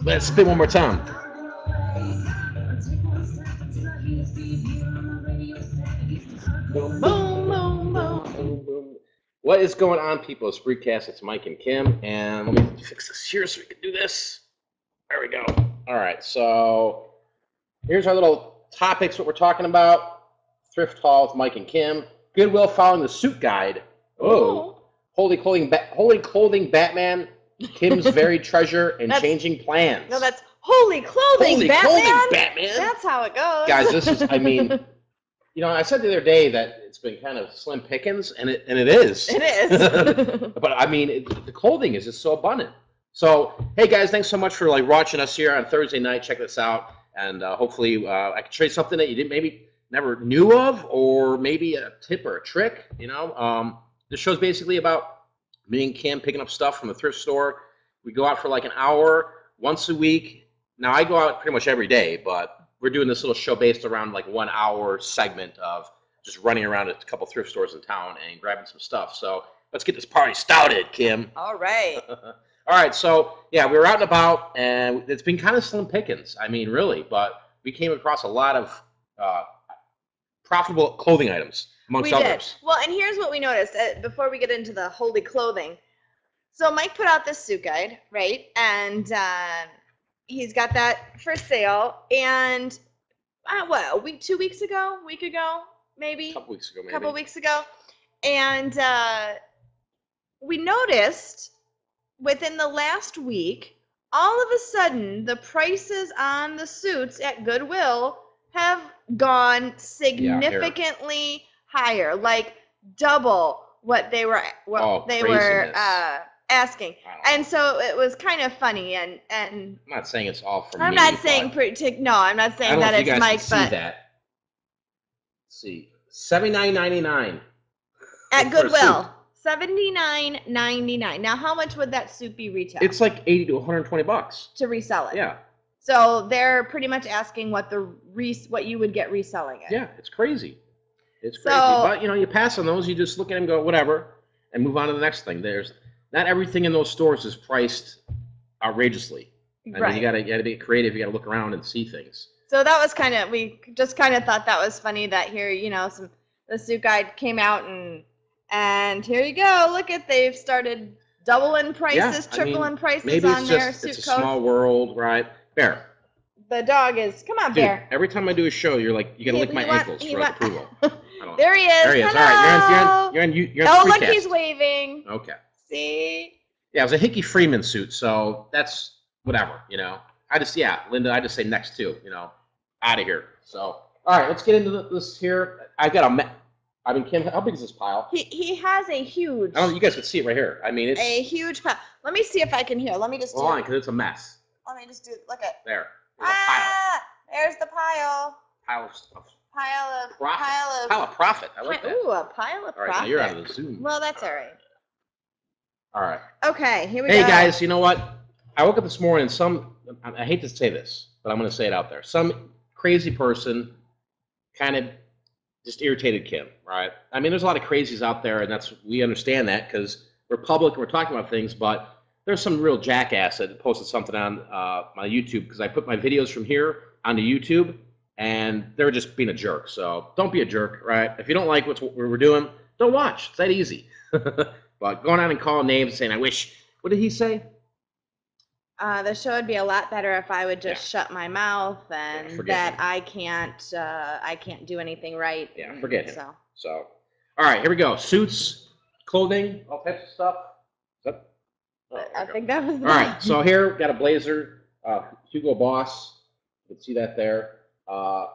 Let's spin one more time. Boom, boom, boom, boom, boom. What is going on, people? It's Freecast. It's Mike and Kim, and let me fix this here so we can do this. There we go. All right, so here's our little topics. What we're talking about: thrift haul with Mike and Kim, Goodwill following the suit guide. Oh, holy clothing, Batman. Kim's varied treasure and changing plans. No, that's holy clothing, Batman. That's how it goes. Guys, this is, I mean, you know, I said the other day that it's been kind of slim pickings, and it is. It is. But I mean, the clothing is just so abundant. So, hey guys, thanks so much for like watching us here on Thursday night. Check this out, and hopefully I can show you something that you didn't maybe never knew of, or maybe a tip or a trick. You know, this show's basically about me and Kim picking up stuff from the thrift store. We go out for like an hour once a week. Now, I go out pretty much every day, but we're doing this little show based around like 1 hour segment of just running around a couple thrift stores in town and grabbing some stuff. So let's get this party started, Kim. All right. All right, so yeah, we were out and about, and it's been kind of slim pickings. I mean, really, but we came across a lot of profitable clothing items, amongst others. Did. Well, and here's what we noticed before we get into the holy clothing. So Mike put out this suit guide, right? And he's got that for sale. And what, a week, 2 weeks ago, maybe? A couple weeks ago, maybe. Couple weeks ago. And we noticed within the last week, all of a sudden, the prices on the suits at Goodwill have gone significantly higher, like double what they were asking. And so it was kind of funny, and I'm not saying it's all for me. I'm not saying I'm not saying that it's Mike, but let's see, $79.99 at Goodwill. $79.99. Now, how much would that suit be retail? It's like 80 to $120 to resell it. Yeah. So they're pretty much asking what you would get reselling it. Yeah, it's crazy. It's crazy. But you know, you pass on those, you just look at them and go, whatever, and move on to the next thing. Not everything in those stores is priced outrageously. I mean, you gotta be creative. You gotta look around and see things. So that was we just kind of thought that was funny that here, you know, the suit guide came out and here you go. Look they've started doubling prices, tripling prices on their suit coats. It's a small world, right? Bear. The dog is. Come on, Dude, Bear. Every time I do a show, you're like, you gotta lick my ankles for approval. There he is. There he is. Hello. All right, you're on Oh, look, he's waving. Okay. See? Yeah, it was a Hickey Freeman suit, so that's whatever, you know. Linda, I just say next to, you know, out of here. So, all right, let's get into this here. Kim, how big is this pile? He has a huge. I don't know, you guys can see it right here. I mean, it's a huge pile. Let me see if I can hear. Let me just. Hold on, because it's a mess. Let me just do. Look at. There. There's the pile. Pile of stuff. Pile of profit. I like that. Ooh, a pile of profit. All right, now you're out of the Zoom. Well, that's all right. All right. Okay, here we go. Hey guys, you know what? I woke up this morning. I hate to say this, but I'm going to say it out there. Some crazy person kind of just irritated Kim, right? I mean, there's a lot of crazies out there, and we understand that because we're public and we're talking about things, but there's some real jackass that posted something on my YouTube because I put my videos from here onto YouTube, and they were just being a jerk. So don't be a jerk, right? If you don't like what we're doing, don't watch. It's that easy. But going on and calling names and saying, I wish, what did he say? The show would be a lot better if I would just shut my mouth and that I can't do anything right. Yeah, forget him. So, all right, here we go. Suits, clothing, all types of stuff. I think that was. All right, so here got a blazer, Hugo Boss. You can see that there.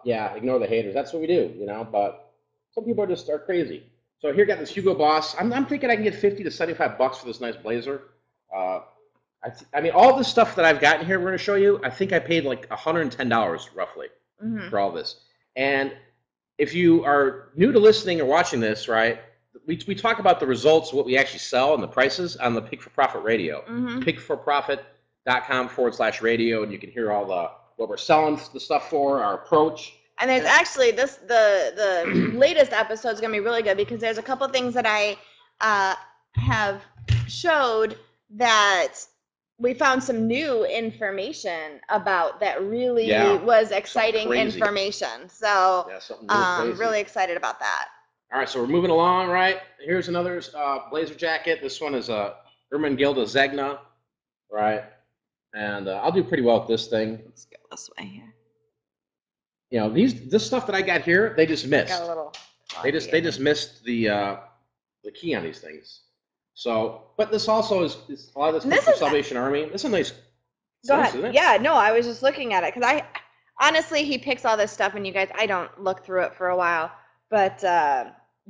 Yeah, ignore the haters. That's what we do, you know. But some people are crazy. So here, got this Hugo Boss. I'm thinking I can get 50 to 75 bucks for this nice blazer. Uh, I mean, all this stuff that I've gotten here, we're going to show you. I think I paid like $110 roughly for all this. And if you are new to listening or watching this, right, we talk about the results of what we actually sell and the prices on the Pig for Profit radio. pigforprofit.com/radio, and you can hear all the what we're selling the stuff for, our approach. And there's actually the latest episode is gonna be really good because there's a couple things that I have showed that we found some new information about that really was exciting information. So really excited about that. All right, so we're moving along, right? Here's another blazer jacket. This one is a Ermengilde Zegna, right? And I'll do pretty well with this thing. Let's go this way here. You know, this stuff that I got here, they just missed. Got a little they just missed the key on these things. So, but this also is a lot of this from Salvation Army. This is a nice. Go ahead. Isn't it? Yeah, no, I was just looking at it because honestly, he picks all this stuff, and you guys, I don't look through it for a while, but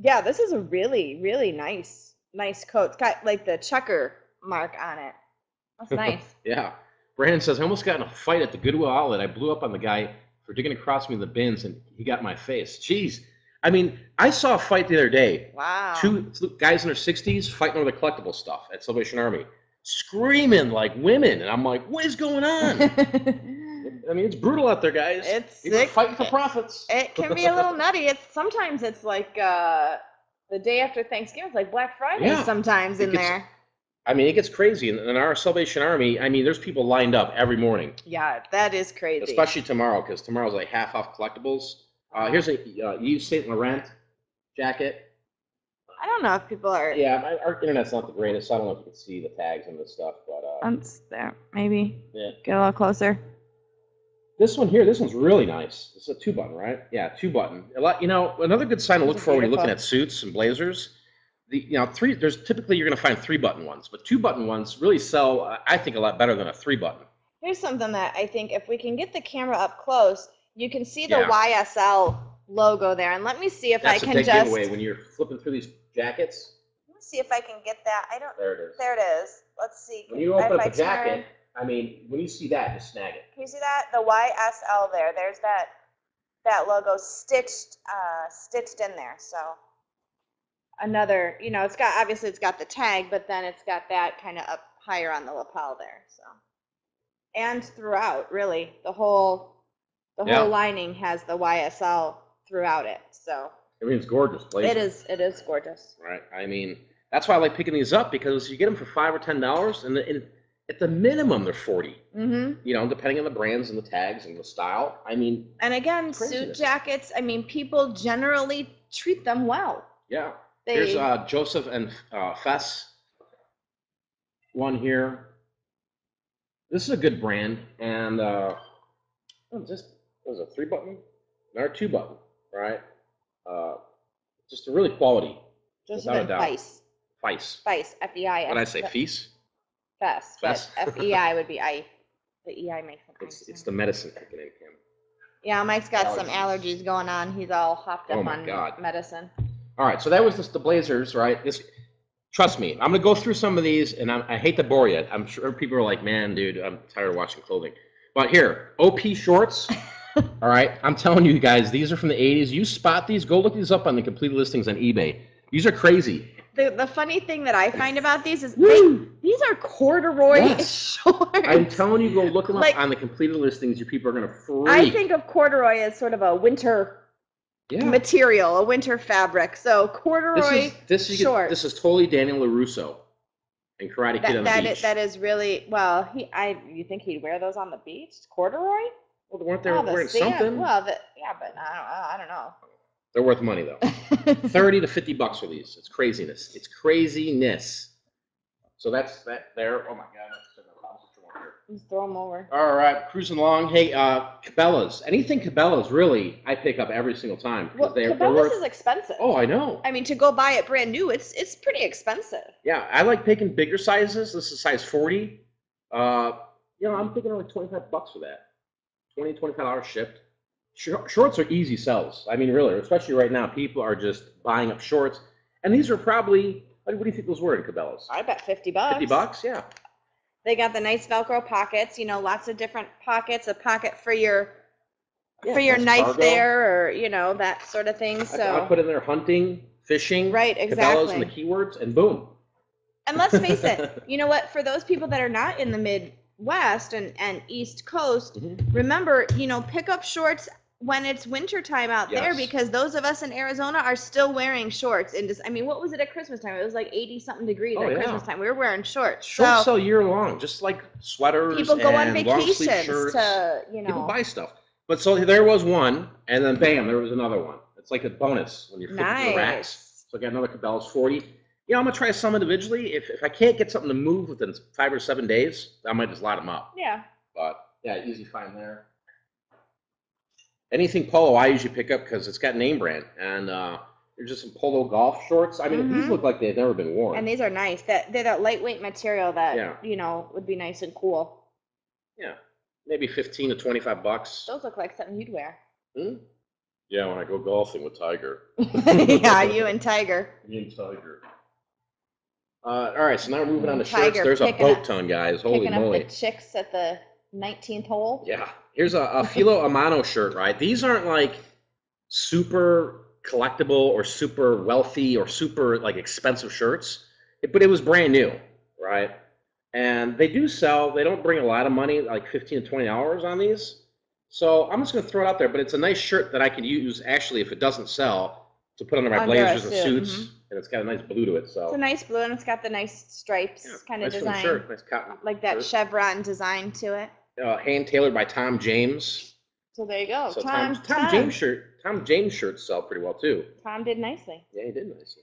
yeah, this is a really, really nice coat. It's got like the checker mark on it. That's nice. Yeah. Brandon says, I almost got in a fight at the Goodwill outlet. I blew up on the guy for digging across me in the bins, and he got in my face. Jeez. I mean, I saw a fight the other day. Wow. Two guys in their 60s fighting over the collectible stuff at Salvation Army, screaming like women. And I'm like, what is going on? I mean, it's brutal out there, guys. It's fighting for profits. It can be a little nutty. Sometimes it's like the day after Thanksgiving. It's like Black Friday sometimes in there. I mean, it gets crazy. In our Salvation Army, I mean, there's people lined up every morning. Yeah, that is crazy. Especially tomorrow, because tomorrow's like half off collectibles. Here's a Yves Saint Laurent jacket. I don't know if people are. Yeah, our internet's not the greatest, so I don't know if you can see the tags and this stuff, but. That's there, maybe. Yeah. Get a little closer. This one here, this one's really nice. This is a 2-button, right? Yeah, 2-button. You know, another good sign to look for when you're looking at suits and blazers. There's typically you're going to find 3-button ones, but 2-button ones really sell, I think, a lot better than a 3-button. Here's something that I think if we can get the camera up close, you can see the YSL logo there. And let me see if I can just. That's a big giveaway when you're flipping through these jackets. Let me see if I can get that. There it is. There it is. Let's see. When you open up a jacket, I mean, when you see that, just snag it. Can you see that? The YSL there. There's that logo stitched in there. So another, it's got the tag, but then it's got that kind of up higher on the lapel there. So, and throughout, really, the whole lining has the YSL throughout it. So I mean, it's gorgeous. Blazer. It is gorgeous. Right. I mean, that's why I like picking these up, because you get them for $5 or $10, and at the minimum they're $40. Mm-hmm. Depending on the brands and the tags and the style. I mean. And again, suit jackets. I mean, people generally treat them well. Yeah. Here's Joseph and Fess. One here. This is a good brand, and this was a 3-button, or a 2-button, right? Just a really quality. Joseph and Feiss. Feiss. F-E-I-S. What did I say? Feast? Fess. F-E-I would be I. The E-I makes it. It's the medicine kicking in, Kim. Yeah, Mike's got some allergies going on. He's all hopped up on medicine. All right, so that was just the blazers, right? Trust me, I'm going to go through some of these, and I hate to bore you. I'm sure people are like, man, dude, I'm tired of watching clothing. But here, OP shorts. All right, I'm telling you guys, these are from the 80s. You spot these, go look these up on the complete listings on eBay. These are crazy. The funny thing that I find about these is these are corduroy shorts. I'm telling you, go look them up on the completed listings. You people are going to freak. I think of corduroy as sort of a winter material, a winter fabric. So corduroy shorts. This is totally Daniel LaRusso in Karate Kid on the beach. That is really, well, you think he'd wear those on the beach? Corduroy? Well, weren't they wearing something? Well, but I don't know. They're worth money, though. 30 to 50 bucks for these. It's craziness. So that's that there. Oh, my God. Just throw them over. All right. Cruising along. Hey, Cabela's. Anything Cabela's, really, I pick up every single time. Well, Cabela's is expensive. Oh, I know. I mean, to go buy it brand new, it's pretty expensive. Yeah, I like picking bigger sizes. This is size 40. I'm thinking like 25 bucks for that. $25 shipped. Shorts are easy sells. I mean, really, especially right now, people are just buying up shorts. And these are probably, what do you think those were in Cabela's? I bet $50. 50 bucks, yeah. They got the nice Velcro pockets, you know, lots of different pockets, a pocket for your Nice knife cargo. there, or, you know, that sort of thing. So I put in there hunting, fishing, right, Cabela's exactly. and the keywords, and boom. And let's face it, you know what, for those people that are not in the Midwest and East Coast, remember, you know, pick up shorts when it's winter time out there, because those of us in Arizona are still wearing shorts. And I mean, what was it at Christmas time? It was like 80 something degrees at Christmas time. We were wearing shorts. Shorts sell year long, just like sweaters. People go on and long sleeve vacations shirts. to, you know. People buy stuff. But so there was one, and then bam, there was another one. It's like a bonus when you're flipping through the racks. So I got another Cabela's 40. You know, I'm gonna try some individually. If I can't get something to move within 5 or 7 days, I might just lot them up. Yeah. But yeah, easy find there. Anything polo, I usually pick up because it's got name brand, and there's just some polo golf shorts. I mean, these look like they've never been worn. And these are nice. They're that lightweight material that you know would be nice and cool. Yeah, maybe 15 to 25 bucks. Those look like something you'd wear. Yeah, when I go golfing with Tiger. Yeah, you and Tiger. Me and Tiger. All right, so now we're moving on to shirts. There's a boat ton, guys. Holy moly! Picking up the chicks at the 19th hole. Yeah, here's a Filo Amano shirt, right? These aren't like super collectible or super wealthy or super like expensive shirts, but it was brand new, right? And they do sell. They don't bring a lot of money, like $15 to $20 on these. So I'm just gonna throw it out there, but it's a nice shirt that I could use actually if it doesn't sell to put under my blazers and suits, and it's got a nice blue to it. So it's a nice blue, and it's got the nice stripes kind of design, shirt, nice cotton, like that chevron design to it. Hand tailored by Tom James. So there you go. So Tom James shirts sell pretty well too. Tom did nicely. Yeah, he did nicely.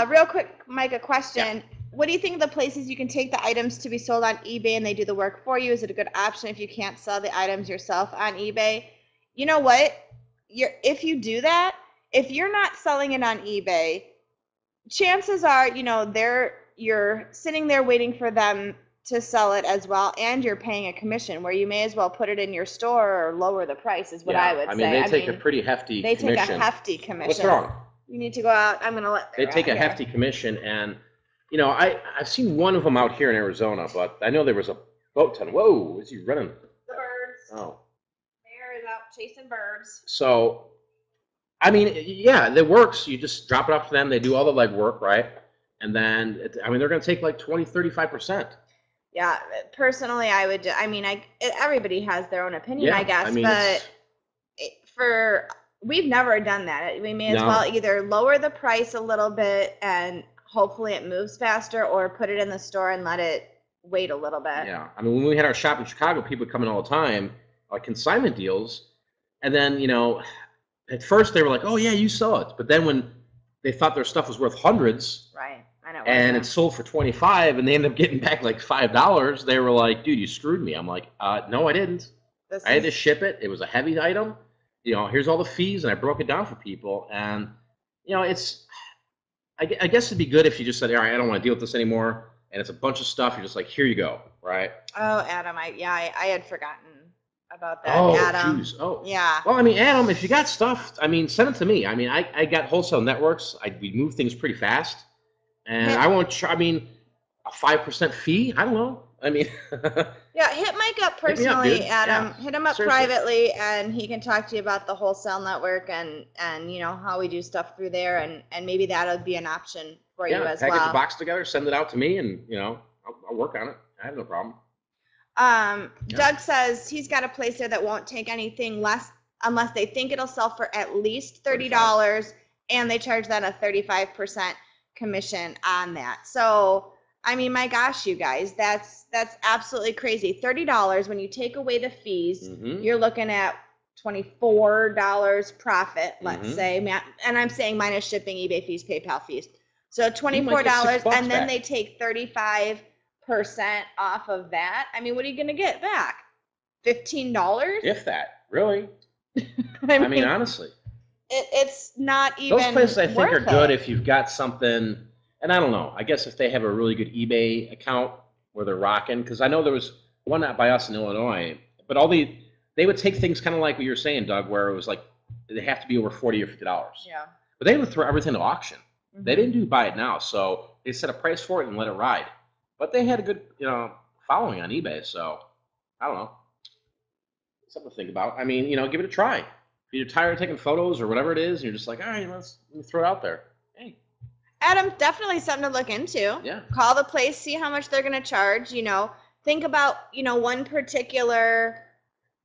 Real quick, Mike, a question. Yeah. What do you think of the places you can take the items to be sold on eBay and they do the work for you? Is it a good option if you can't sell the items yourself on eBay? You know what? If you do that, if you're not selling it on eBay, chances are, you know, you're sitting there waiting for them to sell it as well, and you're paying a commission where you may as well put it in your store or lower the price is what I would say. I mean, they take a pretty hefty commission. They take a hefty commission. What's wrong? You need to go out. I'm going to let They take a hefty commission, and, you know, I've seen one of them out here in Arizona, but I know there was a boat ton. Whoa, is he running? The birds. Oh. Bear is out chasing birds. So, I mean, yeah, it works. You just drop it off to them. They do all the legwork, right? And then, I mean, they're going to take like 20, 35%. Yeah, personally, I would. I mean, everybody has their own opinion, I guess. I mean, but we've never done that. We may as well either lower the price a little bit and hopefully it moves faster, or put it in the store and let it wait a little bit. Yeah, I mean, when we had our shop in Chicago, people would come in all the time, like consignment deals, and then, you know, at first they were like, "Oh yeah, you sell it," but then when they thought their stuff was worth hundreds, right? I know. And it's sold for $25, and they end up getting back like $5. They were like, "Dude, you screwed me." I'm like, "No, I didn't. I had to ship it. It was a heavy item. You know, here's all the fees," and I broke it down for people. And you know, I guess it'd be good if you just said, "All right, I don't want to deal with this anymore," and it's a bunch of stuff. You're just like, "Here you go," right? Oh, Adam, I had forgotten about that. Oh, Adam. Geez. Oh, yeah. Well, I mean, Adam, if you got stuff, I mean, send it to me. I mean, I got wholesale networks. We move things pretty fast. And I won't. I mean, a 5% fee. I don't know. I mean. Yeah, hit Mike up personally, Adam. Yeah, hit him up privately, and he can talk to you about the wholesale network and you know how we do stuff through there, and maybe that'll be an option for you as well. Package a box together, send it out to me, and you know I'll work on it. I have no problem. Doug says he's got a place there that won't take anything less unless they think it'll sell for at least $30, and they charge that a 35% commission on that. So I mean, my gosh, you guys, that's absolutely crazy. $30 when you take away the fees, you're looking at $24 profit, let's say, and I'm saying minus shipping, eBay fees, PayPal fees. So $24, and then they take 35% off of that. I mean, what are you going to get back? $15? If that, really. I mean, honestly. It's not even those places I think are good if you've got something, and I don't know, I guess if they have a really good eBay account where they're rocking, because I know there was one out by us in Illinois, but they would take things kind of like what you were saying, Doug, where it was like they have to be over $40 or $50. Yeah. But they would throw everything to auction. They didn't do buy it now, so they set a price for it and let it ride. But they had a good, following on eBay, so I don't know. Something to think about. I mean, give it a try. If you're tired of taking photos or whatever it is, and you're just like, all right, let me throw it out there. Hey. Adam, definitely something to look into. Yeah. Call the place, see how much they're going to charge, Think about, one particular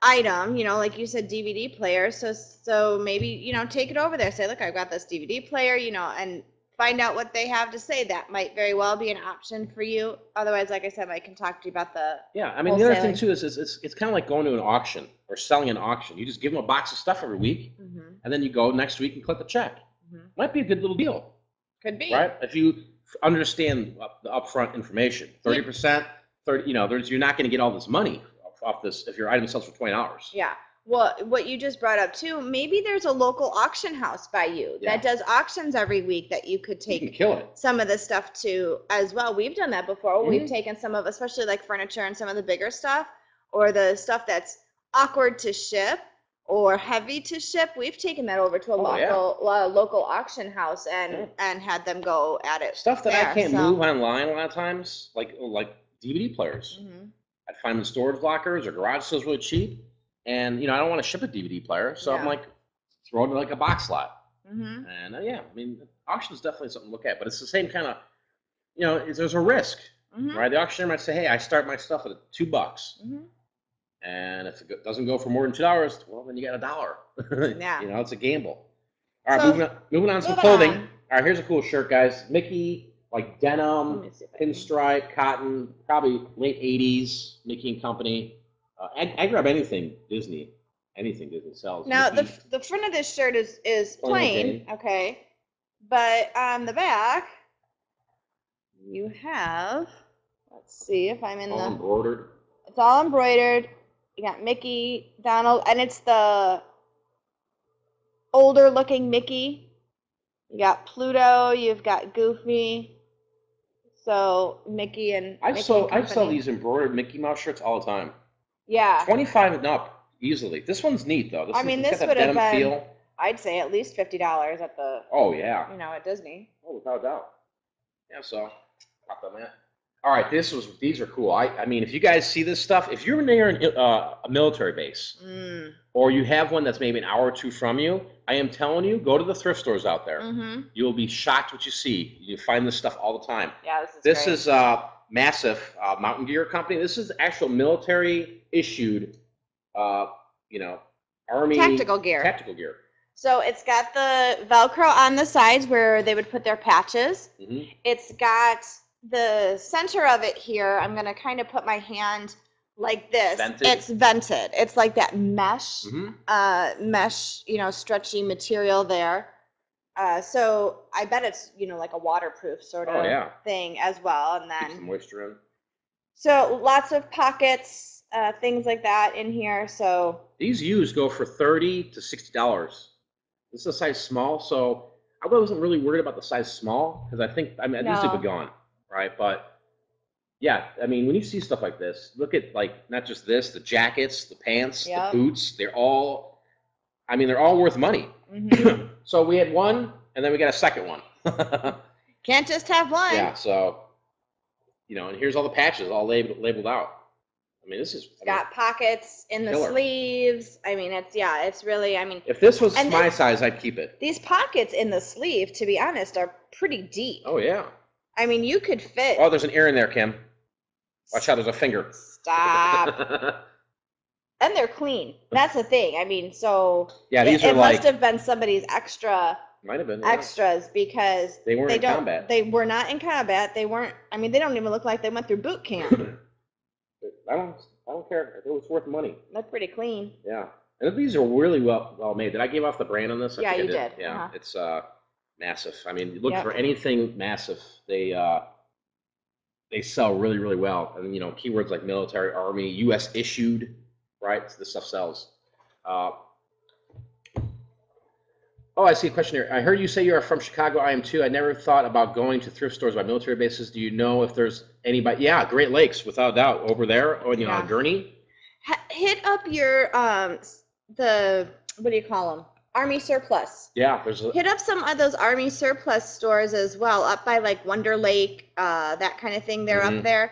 item, like you said, DVD player. So maybe, take it over there. Say, look, I've got this DVD player, and find out what they have to say. That might very well be an option for you. Otherwise, like I said, I can talk to you about the Yeah, I mean, the other thing too is it's kind of like going to an auction or selling an auction. You just give them a box of stuff every week, and then you go next week and collect the check. Might be a good little deal. Could be. Right? If you understand the upfront information, 30%, you're not going to get all this money off this if your item sells for $20. Yeah. Well, what you just brought up too, maybe there's a local auction house by you that does auctions every week that you could take you can kill it. Some of the stuff to as well. We've done that before. We've taken some of, especially like furniture and some of the bigger stuff, or the stuff that's awkward to ship or heavy to ship. We've taken that over to a local auction house and had them go at it. Stuff that I can't move online a lot of times, like DVD players. I'd find them in storage lockers or garage sales really cheap. And, I don't want to ship a DVD player, so I'm like, throw it in like a box lot. And I mean, auction is definitely something to look at, but it's the same kind of, there's a risk, right? The auctioneer might say, hey, I start my stuff at $2. And if it doesn't go for more than $2, well, then you got $1. Yeah. It's a gamble. All right, moving on to some clothing. All right, here's a cool shirt, guys. Mickey, like denim, pinstripe, cotton, probably late 80s, Mickey and Company. I grab anything Disney sells. Now the front of this shirt is plain, okay, but on the back you have. Let's see if I'm in the. Embroidered. It's all embroidered. You got Mickey, Donald, and it's the older looking Mickey. You got Pluto. You've got Goofy. So Mickey and I sell these embroidered Mickey Mouse shirts all the time. Yeah. 25 and up easily. This one's neat though. This would have been. Feel. I'd say at least $50 at the. Oh yeah. At Disney. Oh, without a doubt. Yeah. So, pop on that. All right. These are cool. I mean, if you guys see this stuff, if you're near a military base, or you have one that's maybe an hour or two from you, I am telling you, go to the thrift stores out there. You'll be shocked what you see. You find this stuff all the time. Yeah. This is massive mountain gear company. This is actual military issued, Army tactical gear. So it's got the Velcro on the sides where they would put their patches. It's got the center of it here. I'm going to kind of put my hand like this. Vented. It's vented. It's like that mesh, stretchy material there. So I bet it's, like a waterproof sort of thing as well. And then keep some moisture in. So lots of pockets, things like that in here. So these used go for $30 to $60. This is a size small, so I wasn't really worried about the size small because I think these have been gone, right? But yeah, I mean, when you see stuff like this, look at like not just this, the jackets, the pants, the boots. They're all worth money. So we had one, and then we got a second one. Can't just have one. Yeah. So and here's all the patches all labeled out. I mean, this is got pockets in the sleeves. I mean, it's really. I mean, if this was my size, I'd keep it. These pockets in the sleeve, to be honest, are pretty deep. Oh yeah. I mean, you could fit. Oh, there's an ear in there, Kim. Watch out, there's a finger. Stop. And they're clean. That's the thing. I mean, so yeah, these are it must have been somebody's extra. Might have been extras because they weren't in combat. They were not in combat. They weren't. I mean, they don't even look like they went through boot camp. I don't care. It was worth money. They're pretty clean. Yeah, and these are really well made. Did I give off the brand on this? Yeah, you did. Yeah, it's massive. I mean, look for anything massive. They sell really, really well. And keywords like military, army, U.S. issued, right? This stuff sells. Oh, I see a question here. I heard you say you are from Chicago. I am too. I never thought about going to thrift stores by military bases. Do you know if there's anybody? Yeah, Great Lakes, without a doubt, over there on Gurney. Hit up your the what do you call them? Army surplus. Yeah, there's a, Hit up some of those Army surplus stores as well, up by like Wonder Lake, that kind of thing. They're up there.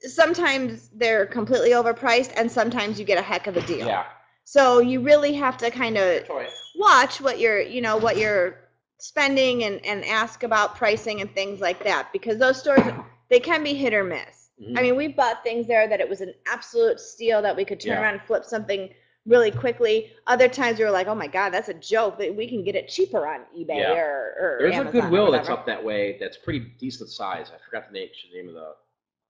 Sometimes they're completely overpriced, and sometimes you get a heck of a deal. yeah. So you really have to kind of Toy. watch what you're spending and ask about pricing and things like that, because those stores, they can be hit or miss. I mean, we bought things there that it was an absolute steal that we could turn around and flip something really quickly. Other times we were like, oh my God, that's a joke, that we can get it cheaper on eBay or There's Amazon a Goodwill that's up that way that's pretty decent size. I forgot the name of the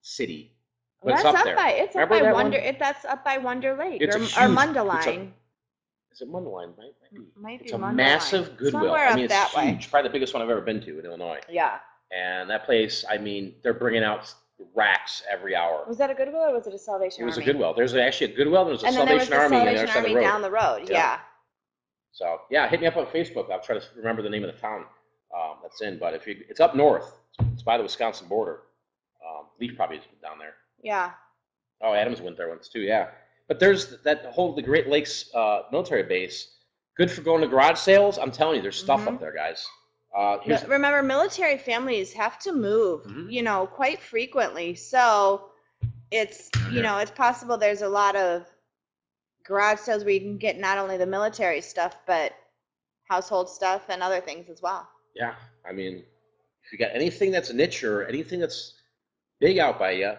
city. But that's it's up up there. by it's up by Wonder that's up by Wonder Lake It's or Mundelein. Is it Mundelein? Might be it's a Mundelein. massive Goodwill. Somewhere I mean, up it's that huge. way. Probably the biggest one I've ever been to in Illinois. Yeah. And that place, I mean, they're bringing out racks every hour. Was that a Goodwill or was it a Salvation Army? It was a Goodwill. There's actually a Goodwill. There's a and Salvation Army, and the other side of the road. down the road. Yeah. So yeah, hit me up on Facebook. I'll try to remember the name of the town that's in. But it's up north. It's by the Wisconsin border. Leaf probably is down there. Yeah. Oh, Adams went there once too. Yeah. But there's the Great Lakes military base. Good for going to garage sales. I'm telling you, there's stuff up there, guys. Remember, military families have to move, quite frequently. So it's, it's possible there's a lot of garage sales where you can get not only the military stuff, but household stuff and other things as well. Yeah. I mean, if you got anything that's a niche or anything that's big out by you,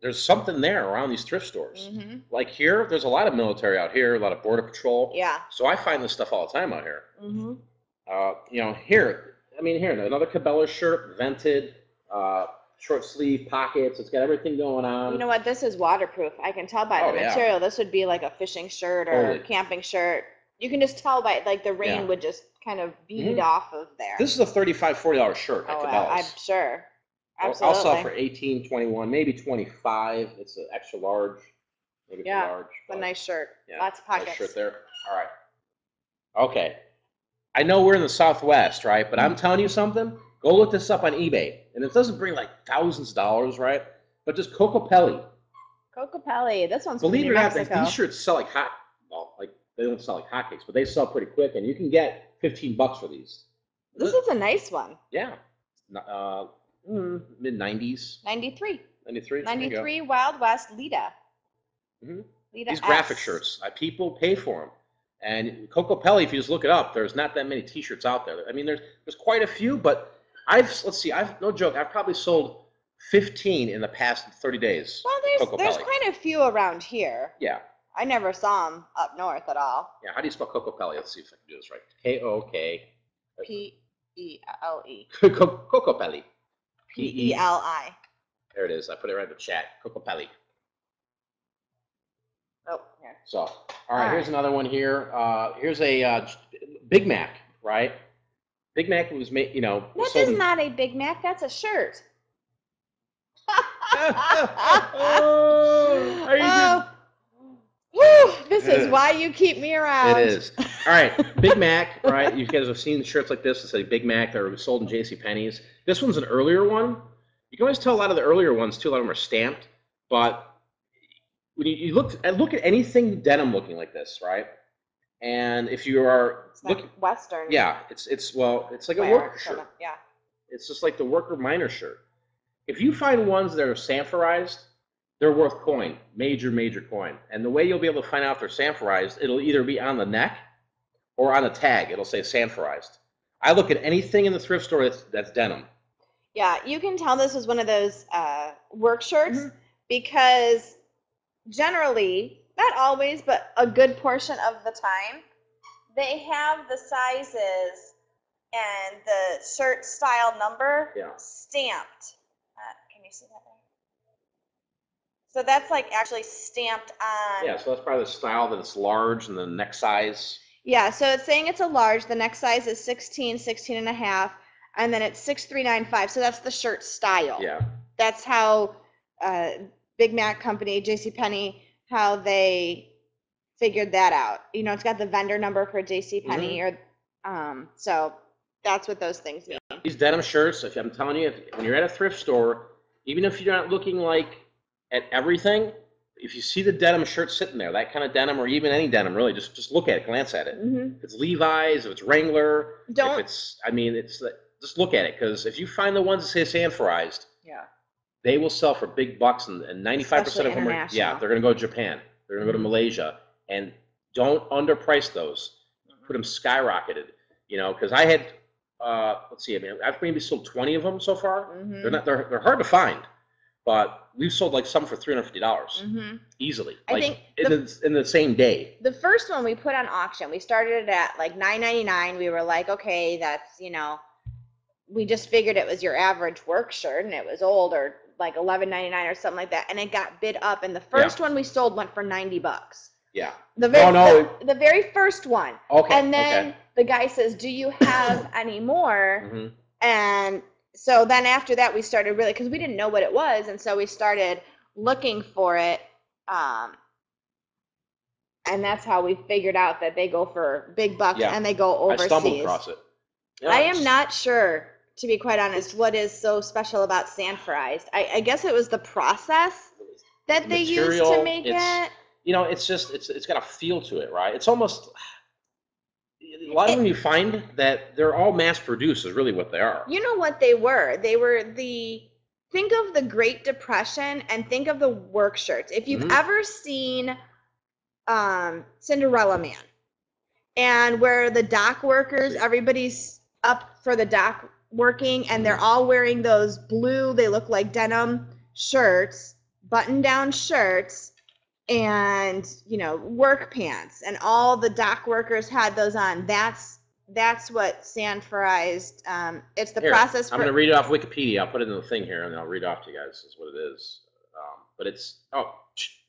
there's something there around these thrift stores. Like here, there's a lot of military out here, a lot of border patrol. Yeah. So I find this stuff all the time out here. Here, another Cabela shirt, vented, short sleeve pockets. It's got everything going on. You know what? This is waterproof. I can tell by the material. This would be like a fishing shirt or a camping shirt. You can just tell by like the rain would just kind of bead off of there. This is a $35, $40 shirt at Cabela's. I'm sure. Absolutely. I'll sell for $18, $21, maybe $25. It's an extra large, maybe it's large. A nice shirt. Yeah, lots of pockets. Nice shirt there. All right. Okay. I know we're in the Southwest, right? But I'm telling you something. Go look this up on eBay, and it doesn't bring like thousands of dollars, right? But just Cocopelli. Cocopelli. This one's from Believe it or not, Mexico. these shirts sell like they don't sell like hotcakes, but they sell pretty quick, and you can get $15 for these. This is a nice one. Yeah. Mid 90s. 93. 93. 93 Wild West Lita. Lita S. These graphic shirts, people pay for them. And Cocopelli, if you just look it up, there's not that many T-shirts out there. I mean, there's quite a few, but I've no joke, I've probably sold 15 in the past 30 days. Well, there's quite a few around here. Yeah. I never saw them up north at all. Yeah. How do you spell Cocopelli? Let's see if I can do this right. K-O-K. P-E-L-E. Cocopelli. P-E-L-I. There it is. I put it right in the chat. Cocopelli. Oh, here. So, all right, here's another one here. Here's a Big Mac, right? Big Mac was made, That is not a Big Mac. That's a shirt. Woo, this is why you keep me around. It is. All right, Big Mac, right? You guys have seen shirts like this that say Big Mac that are sold in JCPenney's. This one's an earlier one. You can always tell a lot of the earlier ones, too. A lot of them are stamped. But when you look at anything denim looking like this, right? And if you are looking Western. Yeah, it's like a worker shirt. Yeah. It's just like the worker miner shirt. If you find ones that are sanforized, they're worth coin, major coin. And the way you'll be able to find out if they're sanforized, it'll either be on the neck or on the tag. It'll say sanforized. I look at anything in the thrift store that's denim. Yeah, you can tell this is one of those work shirts because generally, not always, but a good portion of the time, they have the sizes and the shirt style number stamped. Can you see that there? So that's like actually stamped on. Yeah, so that's probably the style that it's large and the neck size. Yeah, so it's saying it's a large. The neck size is 16 and a half, and then it's 6'3", 9'5". So that's the shirt style. Yeah. That's how Big Mac Company, JCPenney, how they figured that out. It's got the vendor number for JCPenney, so that's what those things mean. These denim shirts, I'm telling you, when you're at a thrift store, even if you're not looking at everything, if you see the denim shirt sitting there, that kind of denim, or even any denim, really, just look at it, glance at it. If it's Levi's, if it's Wrangler, if it's, I mean, it's just look at it, because if you find the ones that say sanforized, they will sell for big bucks, and 95% of them are, they're going to go to Japan, they're going to go to Malaysia, and don't underprice those. Put them skyrocketed, you know, because I had, let's see, I mean, I've maybe sold 20 of them so far. They're hard to find. But we've sold like some for $350 easily, I think in the same day. The first one we put on auction, we started it at like $9.99. We were like, okay, that's, you know, we just figured it was your average work shirt, and it was old, or like $11.99 or something like that, and it got bid up. And the first one we sold went for $90. Yeah. The very first one. Okay. And then the guy says, "Do you have any more?" And so then after that, we started really, because we didn't know what it was, and so we started looking for it, and that's how we figured out that they go for big bucks and they go overseas. I stumbled across it. Yeah, I am not sure, to be quite honest, what is so special about sanforized. I guess it was the process that they used to make it. You know, it's just, it's got a feel to it, right? It's almost, a lot of them you find that they're all mass produced is really what they are. You know what they were? They were think of the Great Depression and think of the work shirts. If you've ever seen Cinderella Man, and where the dock workers, everybody's up for the dock working, and they're all wearing those blue, they look like denim shirts, button-down shirts, and, you know, work pants, and all the dock workers had those on. That's what sanforized, it's the process. I'm going to read it off Wikipedia. I'll put it in the thing here, and I'll read it off to you guys. This is what it is. But it's,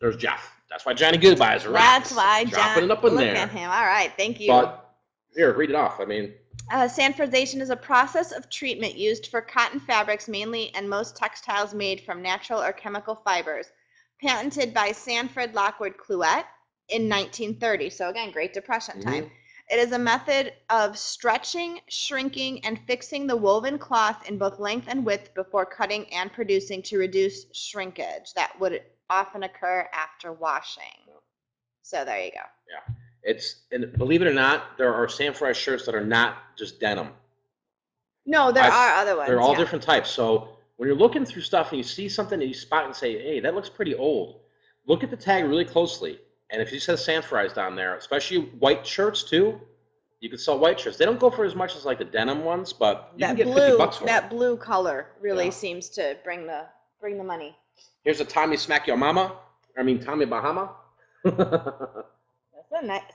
there's Jeff. That's why Johnny Goodbyes are That's why dropping it up in there. Look at him. All right, thank you. But here, read it off. I mean, sanforization is a process of treatment used for cotton fabrics mainly, and most textiles made from natural or chemical fibers. Patented by Sanford Lockwood Clouet in 1930. So again, Great Depression time. It is a method of stretching, shrinking, and fixing the woven cloth in both length and width before cutting and producing to reduce shrinkage that would often occur after washing. So there you go. Yeah. And believe it or not, there are sanforized shirts that are not just denim. No, there are other ones. They're all different types. So when you're looking through stuff and you see something that you spot and say, hey, that looks pretty old, look at the tag really closely. And if it says sanforized on there, especially white shirts too, you can sell white shirts. They don't go for as much as like the denim ones, but you can get 50 bucks for them. That blue color really seems to bring the money. Here's a Tommy Smack Your Mama. I mean Tommy Bahama.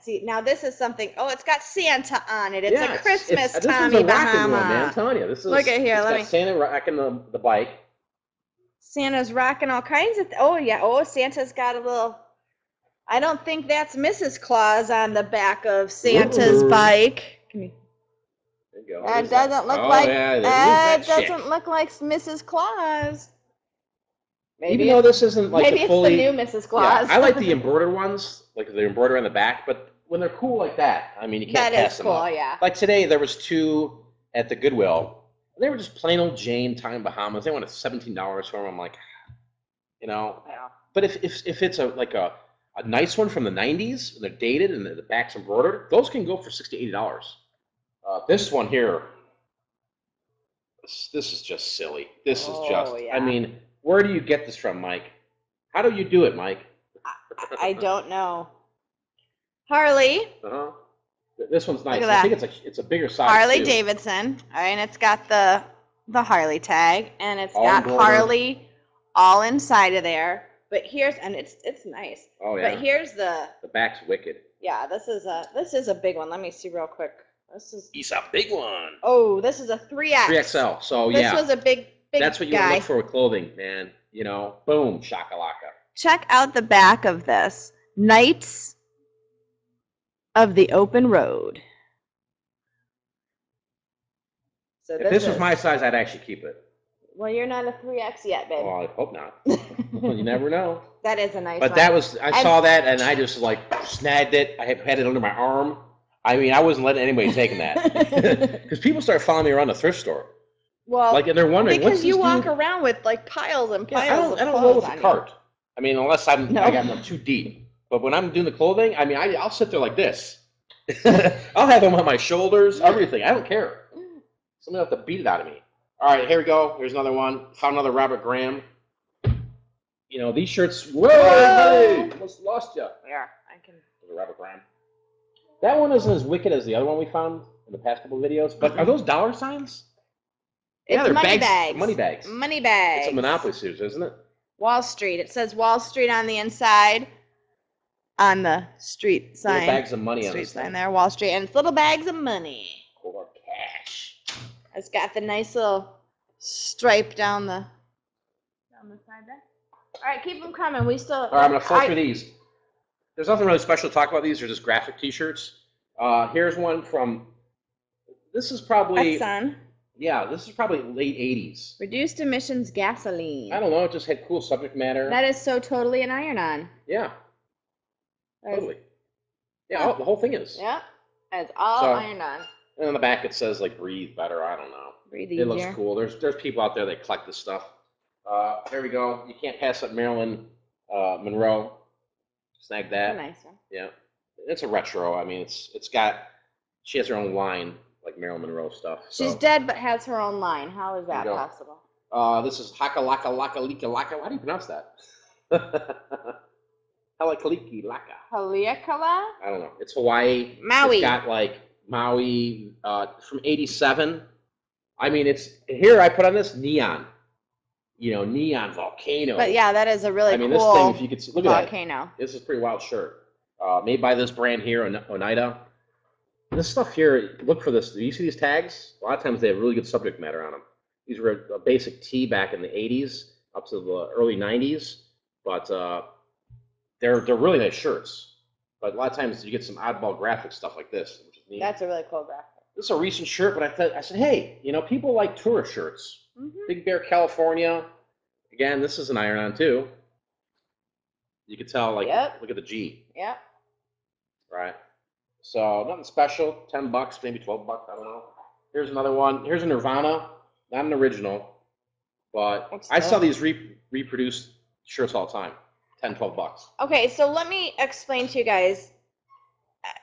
See, now this is something. Oh, it's got Santa on it. It's a Christmas Tommy Bahama. This is a rocking one, man. I'm telling you, this is. Look at here. It's got Santa rocking the bike. Santa's rocking all kinds of. Santa's got a little. I don't think that's Mrs. Claus on the back of Santa's bike. There you go. That doesn't look like. That doesn't look like Mrs. Claus. Maybe even though this isn't like maybe it's the new Mrs. Claus. Yeah, I like the embroidered ones, like the embroidery on the back. But when they're cool like that, I mean, you can't pass them up. That is cool, yeah. Like today, there was two at the Goodwill. They were just plain old Jane Tommy Bahamas. They wanted $17 for them. I'm like, you know. Yeah. But if it's a nice one from the 90s, and they're dated and the back's embroidered, those can go for $60 to $80. This one here, this is just silly. This is just, I mean, where do you get this from, Mike? How do you do it, Mike? I don't know. Harley. This one's nice. I think it's a bigger size. Harley Davidson. All right, and it's got the Harley tag, and it's got Harley all inside of there. But it's nice. Oh yeah. But here's the back's wicked. Yeah, this is a big one. Let me see real quick. It's a big one. Oh, this is a 3X. 3XL. So this was a big that's what you look for with clothing, man. You know, boom, shakalaka. Check out the back of this. Knights of the Open Road. So if this was my size, I'd actually keep it. Well, you're not a 3X yet, babe. Well, I hope not. You never know. That is a nice one. But I saw that, and I just like snagged it. I had it under my arm. I mean, I wasn't letting anybody take that. Because people start following me around the thrift store. Well, and they're wondering, because you walk around with like piles and piles of clothes. I don't roll with a cart. I mean, unless I got them too deep. But when I'm doing the clothing, I mean, I'll sit there like this. I'll have them on my shoulders, everything. I don't care. Somebody will have to beat it out of me. All right, here we go. Here's another one. Found another Robert Graham. You know, these shirts. Whoa, hey, almost lost you. Yeah, I can. Robert Graham. That one isn't as wicked as the other one we found in the past couple of videos. But are those dollar signs? It's they're money bags. bags. Money bags. Money bags. It's a Monopoly series, isn't it? Wall Street. It says Wall Street on the inside. On the street sign. Little bags of money street on this sign thing. there, Wall Street, and it's little bags of money. Or cash. It's got the nice little stripe down the side there. All right, keep them coming. We still. All right, I'm gonna flip through these. There's nothing really special to talk about. These are just graphic T-shirts. Here's one from. This is probably. Exxon. Yeah, this is probably late '80s. Reduced emissions gasoline. I don't know. It just had cool subject matter. That is so totally an iron-on. Yeah. Totally. Yeah, the whole thing is. Yeah, it's all iron-on. And on the back it says like "breathe better." I don't know. Breathe easier. It looks cool. There's people out there that collect this stuff. Here we go. You can't pass up Marilyn Monroe. Snag that. That's a nice one. Yeah, it's a retro. I mean, it's got. She has her own line like Marilyn Monroe stuff. She's dead, but has her own line. How is that possible? This is Haka Laka Laka Lika Laka. How do you pronounce that? Halakaliki Laka. Haleakala? I don't know. It's Hawaii. Maui. It's got like Maui from '87. I mean, it's here. I put on this neon. You know, neon volcano. But yeah, that is a really cool this thing, if you could see, look at volcano. That. This is a pretty wild shirt. Made by this brand here, Oneida. This stuff here, look for this. Do you see these tags? A lot of times they have really good subject matter on them. These were a basic tee back in the '80s up to the early '90s, but they're really nice shirts. But a lot of times you get some oddball graphic stuff like this, which is neat. That's a really cool graphic. This is a recent shirt, but I said, hey, you know, people like tourist shirts. Big Bear, California. Again, this is an iron-on too. You can tell, like, look at the G. Yep. Right. So nothing special. $10, maybe $12. I don't know. Here's another one. Here's a Nirvana. Not an original, but I saw these reproduced shirts all the time. $10, $12. Okay, so let me explain to you guys.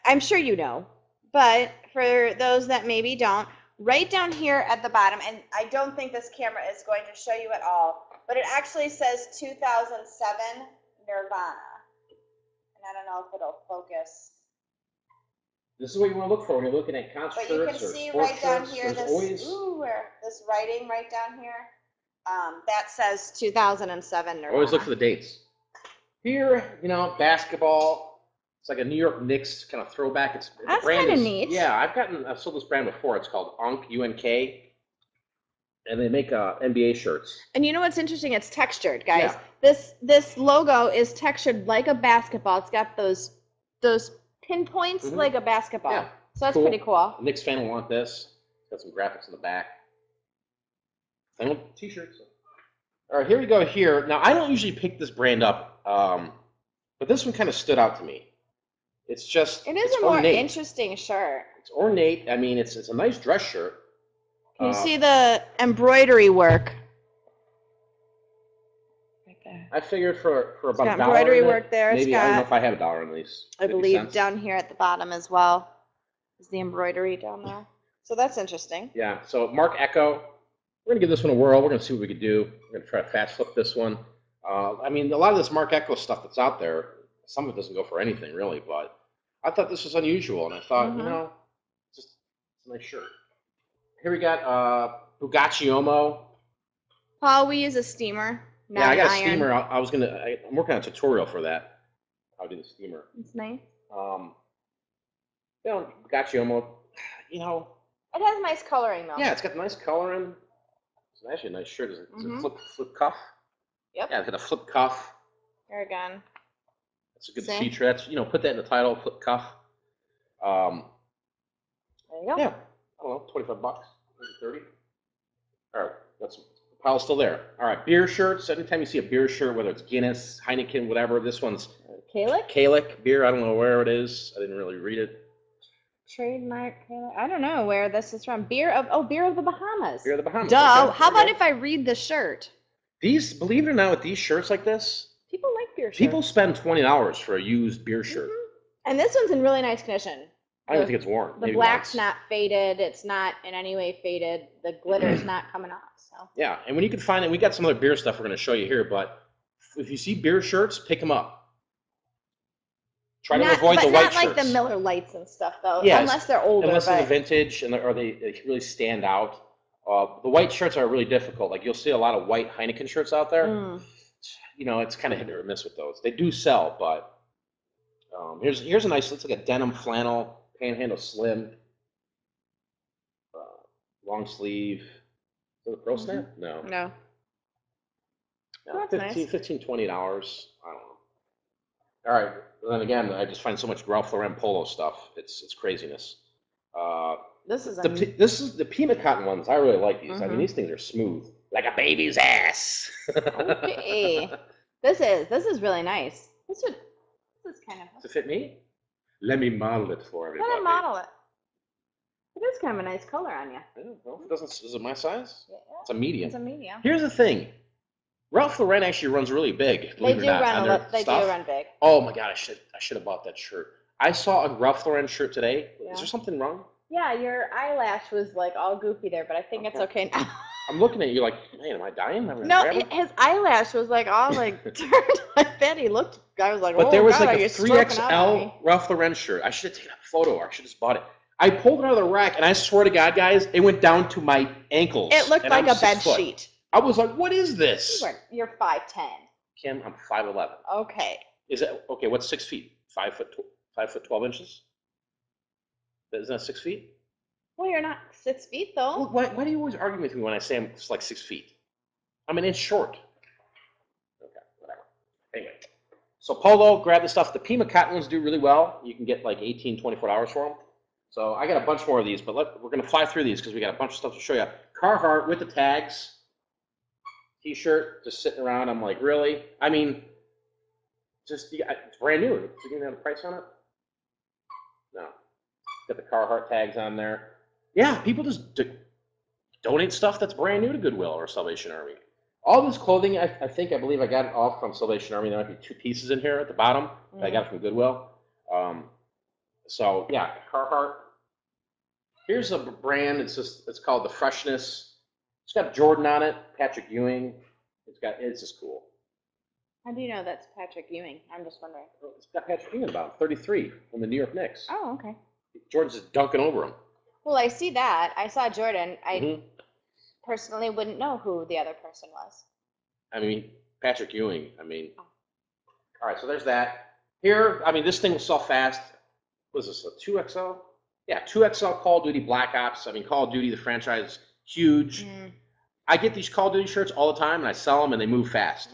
I'm sure you know, but for those that maybe don't, right down here at the bottom, and I don't think this camera is going to show you at all, but it actually says 2007 Nirvana. And I don't know if it'll focus. This is what you want to look for when you're looking at concert shirts or sports shirts. But you can see right down here, this writing right down here, that says 2007 Nirvana. Always look for the dates. Here, you know, basketball. It's like a New York Knicks kind of throwback. That's kind of neat. Yeah, I've sold this brand before. It's called UNK, U-N-K, and they make NBA shirts. And you know what's interesting? It's textured, guys. Yeah. This logo is textured like a basketball. It's got those pinpoints like a basketball. Yeah. So that's pretty cool. A Knicks fan will want this. It's got some graphics in the back. Same with T-shirts. All right, here we go. Here now, I don't usually pick this brand up, but this one kind of stood out to me. It's just it is a more interesting shirt. It's ornate. I mean, it's a nice dress shirt. Can you see the embroidery work? Right there. I figured for about $1. Embroidery work there. Maybe I don't know if I have $1 on these. I believe down here at the bottom as well is the embroidery down there. So that's interesting. Yeah. So Mark Echo, we're gonna give this one a whirl. We're gonna see what we could do. We're gonna try to fast flip this one. I mean, a lot of this Mark Echo stuff that's out there, some of it doesn't go for anything really, but I thought this was unusual, and I thought, you know, it's a nice shirt. Here we got Bugatti Omo. Paul, we use a steamer. Yeah, I got a steamer. I'm working on a tutorial for that. How to do the steamer. It's nice. You know, Bugatti Omo. You know. It has nice coloring though. Yeah, it's got nice coloring. It's actually a nice shirt. It's a flip cuff. Yep. Yeah, it's got a flip cuff. Here again. It's a good feature. That's, you know, put that in the title, flip cuff. There you go. Yeah, I don't know, $25, maybe $30. All right, the pile's still there. All right, beer shirts. Anytime you see a beer shirt, whether it's Guinness, Heineken, whatever, this one's Kalik beer. I don't know where it is. I didn't really read it. Trademark. I don't know where this is from. Beer of the Bahamas. Beer of the Bahamas. Duh. Okay. How about if I read the shirt? These, believe it or not, with these shirts like this, people like beer shirt. People spend $20 for a used beer shirt. And this one's in really nice condition. I don't even think it's worn. The black's not faded. It's not in any way faded. The glitter's not coming off. So. Yeah, and when you can find it, we got some other beer stuff we're going to show you here, but if you see beer shirts, pick them up. Try to avoid the white shirts. Not like the Miller Lights and stuff, though, yes, unless they're older. Unless they're vintage and or they really stand out. The white shirts are really difficult. Like you'll see a lot of white Heineken shirts out there. You know, it's kind of hit or miss with those. They do sell, but here's a nice. Looks like a denim flannel panhandle slim, long sleeve. Is it a pro snap? No. No. No, That's nice. $15, $20. I don't know. All right. And then again, I just find so much Ralph Lauren polo stuff. It's craziness. This is the peanut cotton ones. I really like these. I mean, these things are smooth, like a baby's ass. Okay. This is really nice. This is kind of. Does it fit me? Let me model it for everybody. Let me model it. It is kind of a nice color on you. Yeah, well, it doesn't. Is it my size? Yeah. It's a medium. It's a medium. Here's the thing. Ralph Lauren actually runs really big. They do run big. Oh my god, I should have bought that shirt. I saw a Ralph Lauren shirt today. Yeah. Is there something wrong? Yeah, your eyelash was like all goofy there, but I think it's okay now. I'm looking at you like, man, am I dying? No, his eyelash was like all like turned like that. I was like, but oh, there was God, like a 3XL Ralph Lauren shirt. I should have taken a photo. I should have just bought it. I pulled it out of the rack, and I swear to God, guys, it went down to my ankles. It looked like a bed sheet. I was like, what is this? You're 5'10". Kim, I'm 5'11". Okay. Is that okay? What's 6 feet? 5 foot 12 inches? Isn't that 6 feet? Well, you're not 6 feet though. Why do you always argue with me when I say I'm like 6 feet? I'm an inch short. Okay, whatever. Anyway, so polo, grab the stuff. The Pima cotton ones do really well. You can get like $18, $24 for them. So I got a bunch more of these, but we're going to fly through these because we got a bunch of stuff to show you. Carhartt with the tags. T-shirt, just sitting around. I'm like, really? I mean, it's brand new. Is you gonna have a price on it? No. Got the Carhartt tags on there. Yeah, people just donate stuff that's brand new to Goodwill or Salvation Army. All this clothing, I believe I got it off from Salvation Army. There might be 2 pieces in here at the bottom that I got from Goodwill. So yeah, Carhartt. Here's a brand. It's called the Freshness. It's got Jordan on it, Patrick Ewing. It's just cool. How do you know that's Patrick Ewing? I'm just wondering. It's got Patrick Ewing about 33 from the New York Knicks. Oh, okay. Jordan's just dunking over him. Well, I see that. I saw Jordan. I personally wouldn't know who the other person was. I mean, Patrick Ewing. I mean, all right. So there's that. Here, I mean, this thing will sell fast. What is this? A 2XL? Yeah, 2XL Call of Duty Black Ops. I mean, Call of Duty, the franchise. Huge. I get these Call of Duty shirts all the time, and I sell them, and they move fast.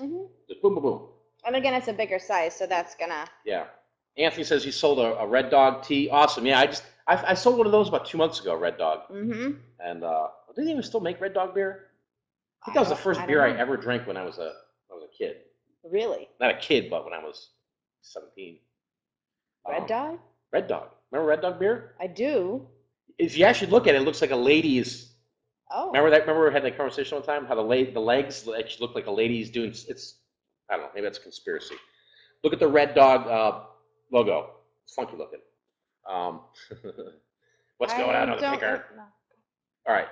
Just boom, boom, boom. And again, it's a bigger size, so that's gonna. Yeah. Anthony says he sold a Red Dog tee. Awesome. Yeah, I sold one of those about 2 months ago, Red Dog. And do they even still make Red Dog beer? I think that was the first beer I ever drank when I was a kid. Really? Not a kid, but when I was 17. Red Dog? Red Dog. Remember Red Dog beer? I do. If you actually look at it, it looks like a lady's. Oh. Remember that? Remember we had that conversation one time? How the legs actually look like a lady's doing. I don't know. Maybe that's a conspiracy. Look at the Red Dog logo. It's funky looking. What's going on over there? All right.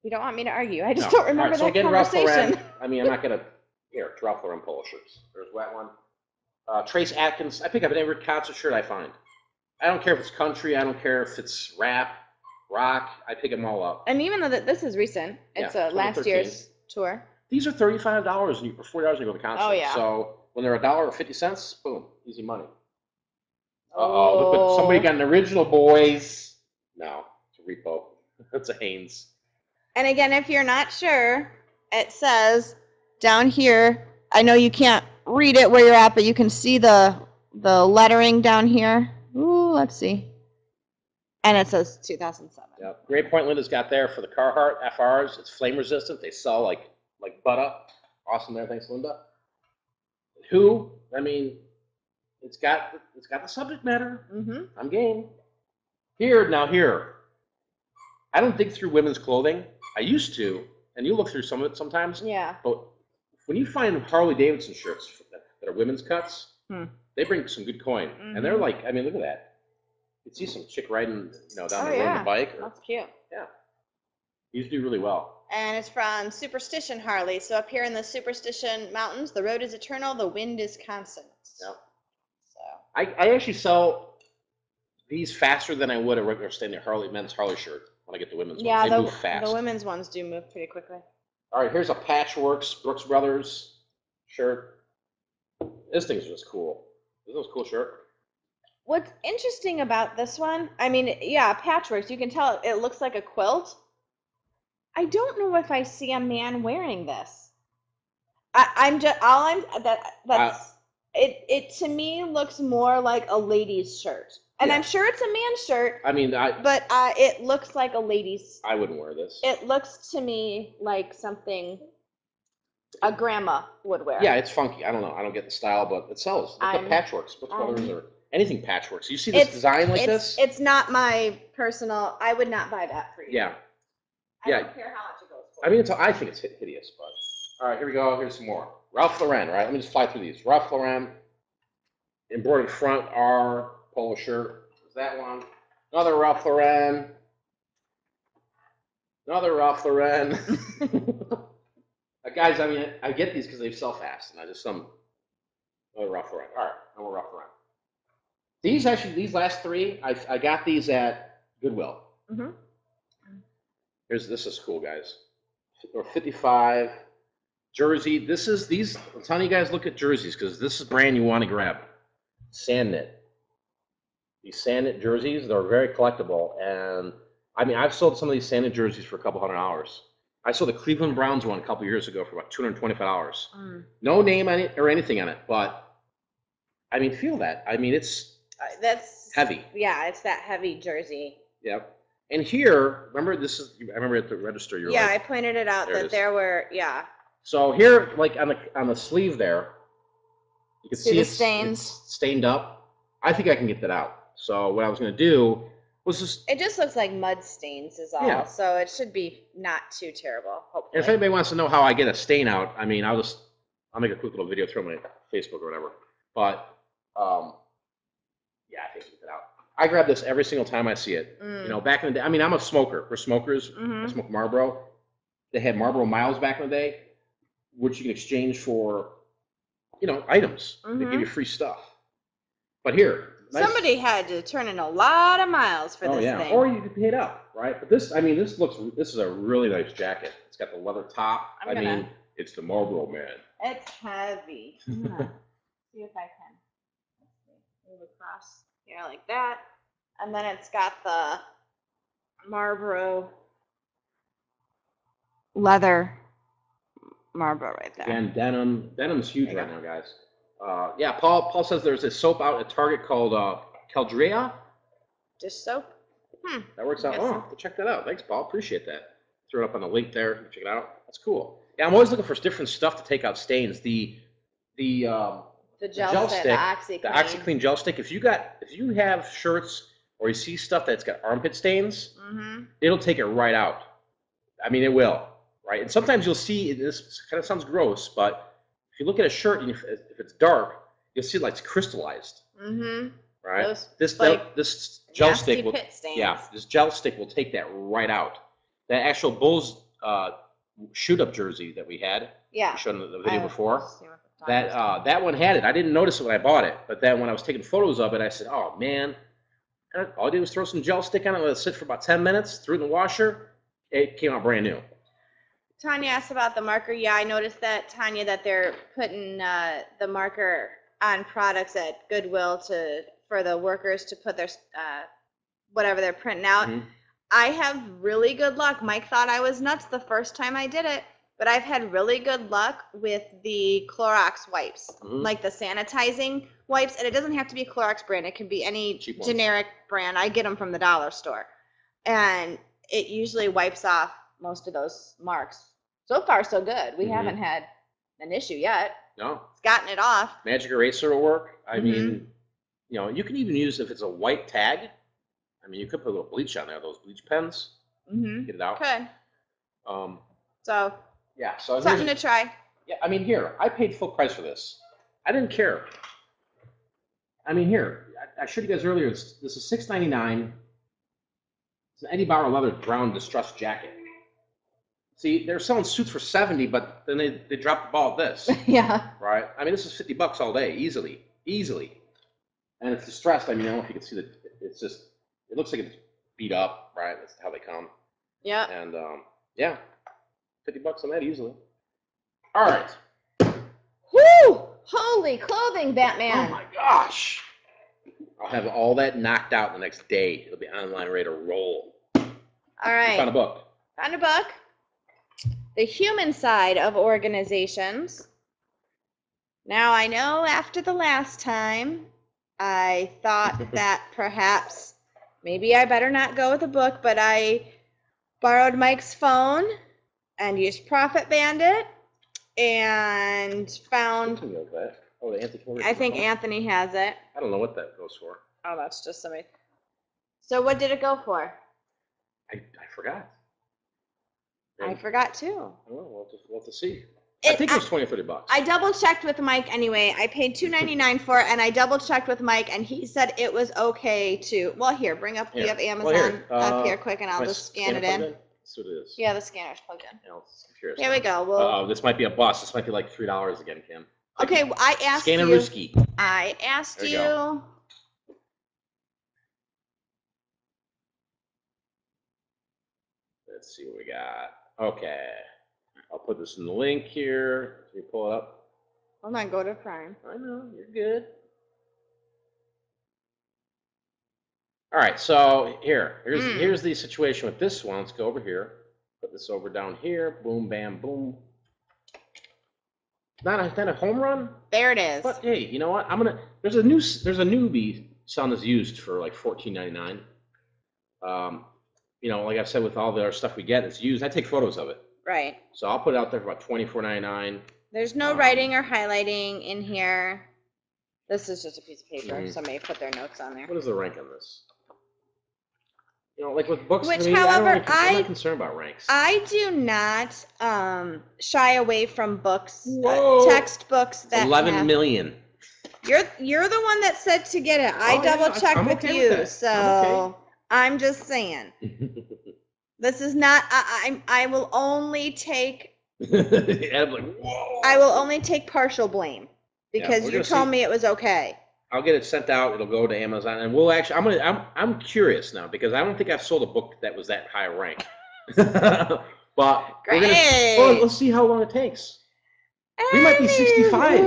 You don't want me to argue. I just don't remember that conversation. Ralph Lauren, I mean, I'm not gonna. Here, it's Ralph Lauren polo shirts. There's that one. Trace Atkins. I pick up every concert shirt I find. I don't care if it's country. I don't care if it's rap. Rock, I pick them all up. And even though this is recent, it's last year's tour. These are $35 or $40 to go to the concert. Oh yeah. So when they're $1.50, boom, easy money. Look what somebody got an original, boys. No, it's a repo. It's a Hanes. And again, if you're not sure, it says down here. I know you can't read it where you're at, but you can see the lettering down here. Ooh, let's see. And it says 2007. Yeah, Great Point Linda's got there for the Carhartt FRs. It's flame resistant. They sell like butter. Awesome there, thanks, Linda. Who? I mean, it's got the subject matter. I'm game. Here. I don't dig through women's clothing. I used to, and you look through some of it sometimes. Yeah. But when you find Harley Davidson shirts that are women's cuts, Hmm. they bring some good coin, and they're like, I mean, look at that. You can see some chick riding, down the road on the bike. That's cute. Yeah, these do really well. And it's from Superstition Harley. So up here in the Superstition Mountains, the road is eternal, the wind is constant. Yeah. So I actually sell these faster than I would a regular standard men's Harley shirt when I get the women's ones. They move fast. The women's ones do move pretty quickly. All right, here's a Patchworks Brooks Brothers shirt. This thing's just cool. This is a cool shirt. What's interesting about this one, I mean, yeah, Patchworks, you can tell it looks like a quilt. I don't know if I see a man wearing this. It to me looks more like a lady's shirt. And Yeah. I'm sure it's a man's shirt. I mean, but it looks like a lady's. I wouldn't wear this. It looks to me like something a grandma would wear. Yeah, it's funky. I don't know. I don't get the style, but it sells. Look at Patchworks. Brooks Brothers or anything Patchworks. You see this design like this? It's not my personal. I would not buy that for you. Yeah. I don't care how much it goes for. I mean, I think it's hideous, but all right, here we go. Here's some more. Ralph Lauren, right? Let me just fly through these. Ralph Lauren, embroidered front R polo shirt. There's that one. Another Ralph Lauren. Another Ralph Lauren. Guys, I mean, I get these because they sell fast, and I just another Ralph Lauren. All right, no more Ralph Lauren. These last three, I got these at Goodwill. Mm-hmm. This is cool, guys. Or 55 jersey. I'm telling you guys, look at jerseys because this is brand you want to grab. Sand knit. These sand knit jerseys, they're very collectible, and I mean, I've sold some of these sand knit jerseys for a couple $100. I sold the Cleveland Browns one a couple years ago for about $225. No name on it or anything on it, but I mean, feel that. I mean, that's heavy. Yeah, it's that heavy jersey. Yep. And here, remember, I remember at the register, you're I pointed it out that there were, So here, like on the sleeve there, you can see it's stained up. I think I can get that out. So what I was going to do was just... It just looks like mud stains is all. Yeah. So it should be not too terrible, hopefully. And if anybody wants to know how I get a stain out, I mean, I'll make a quick little video, throw it on my Facebook or whatever. But, yeah, I think I can get it out. I grab this every single time I see it. Back in the day, I mean, I'm a smoker. We're smokers. I smoke Marlboro. They had Marlboro Miles back in the day, which you can exchange for, items. They give you free stuff. But here, somebody had to turn in a lot of miles for this thing. Or you could pay it up, right? But this is a really nice jacket. It's got the leather top. I mean, it's the Marlboro man. It's heavy. I'm gonna see if I can. Let's see. Move across here like that. And then it's got the Marlboro leather Marlboro right there. Again, denim's huge right now, guys. Yeah, Paul says there's a soap out at Target called Caldrea. Dish soap? That works out. Oh, check that out. Thanks, Paul. Appreciate that. Throw it up on the link there. Check it out. That's cool. Yeah, I'm always looking for different stuff to take out stains. The gel stick, the OxyClean gel stick. If you have shirts or you see stuff that's got armpit stains, it'll take it right out. I mean, it will, right? And sometimes you'll see, this kind of sounds gross, but if you look at a shirt and if it's dark, you'll see like it's crystallized. Right? This gel stick will, this gel stick will take that right out. That actual Bulls shoot-up jersey that we had, we showed in the video before, that one had it. I didn't notice it when I bought it, but then when I was taking photos of it, I said, oh man, all I did was throw some gel stick on it, let it sit for about 10 minutes, threw it in the washer, it came out brand new. Tanya asked about the marker. Yeah, I noticed that, Tanya, that they're putting the marker on products at Goodwill for the workers to put their whatever they're printing out. I have really good luck. Mike thought I was nuts the first time I did it, but I've had really good luck with the Clorox wipes, like the sanitizing wipes, and it doesn't have to be Clorox brand. It can be any generic brand. I get them from the dollar store, and it usually wipes off most of those marks. So far, so good. We haven't had an issue yet. No. It's gotten it off. Magic eraser will work. I mean, you can even use, if it's a white tag, I mean, you could put a little bleach on there, those bleach pens. Get it out. Could. So yeah, so something to try. Yeah, I mean, here, I paid full price for this. I didn't care. I mean, here, I showed you guys earlier. This is $6.99. It's an Eddie Bauer leather brown distressed jacket. See, they're selling suits for 70, but then they dropped the ball at this. Yeah. Right? I mean, this is $50 all day, easily, easily. And it's distressed. I mean, I don't know if you can see that. It's just, it looks like it's beat up, right? That's how they come. Yeah. And yeah, $50 on that easily. All right. Woo! Holy clothing, Batman. Oh my gosh. I'll have all that knocked out the next day. It'll be online, ready to roll. All right. You found a book. Found a book. The Human Side of Organizations. Now, I know after the last time, I thought that perhaps maybe I better not go with a book, but I borrowed Mike's phone and used Profit Bandit and found. Oh, the Anthony. I think Anthony has it. I don't know what that goes for. Oh, that's just somebody. So what did it go for? I forgot. I forgot too. Oh, we'll have to see. I think it was $20 or $30. I double checked with Mike anyway. I paid $2.99 for it, and I double checked with Mike, and he said it was okay to. Well, here, bring up. You have Amazon up here quick, and I'll just scan it in. That's what it is. Yeah, the scanner's plugged in. Yeah, here we go. Well, this might be a bust. This might be like $3 again, Kim. Okay, I asked you. Scanner-Ruski. I asked you. Let's see what we got. Okay. I'll put this in the link here. Can you pull it up? Hold on, go to Prime. I know, you're good. All right, so here's the situation with this one. Let's go over here. Put this over down here. Boom, bam, boom. Not a home run? There it is. But hey, you know what? There's a newbie selling this used for like $14.99. You know, like I said, with all the other stuff we get, it's used. I take photos of it. Right. So I'll put it out there for about $24.99. There's no writing or highlighting in here. This is just a piece of paper. Somebody put their notes on there. What is the rank on this? You know, like with books, Which, I mean, however, I'm not concerned about ranks. I do not shy away from books, textbooks that 11 million. You're the one that said to get it. I double checked with you, so I'm just saying. This is not. I will only take. I'm like, whoa. I will only take partial blame because you told me it was okay. I'll get it sent out. It'll go to Amazon, and we'll actually. I'm curious now because I don't think I've sold a book that was that high rank. But let's see how long it takes. We might be 65.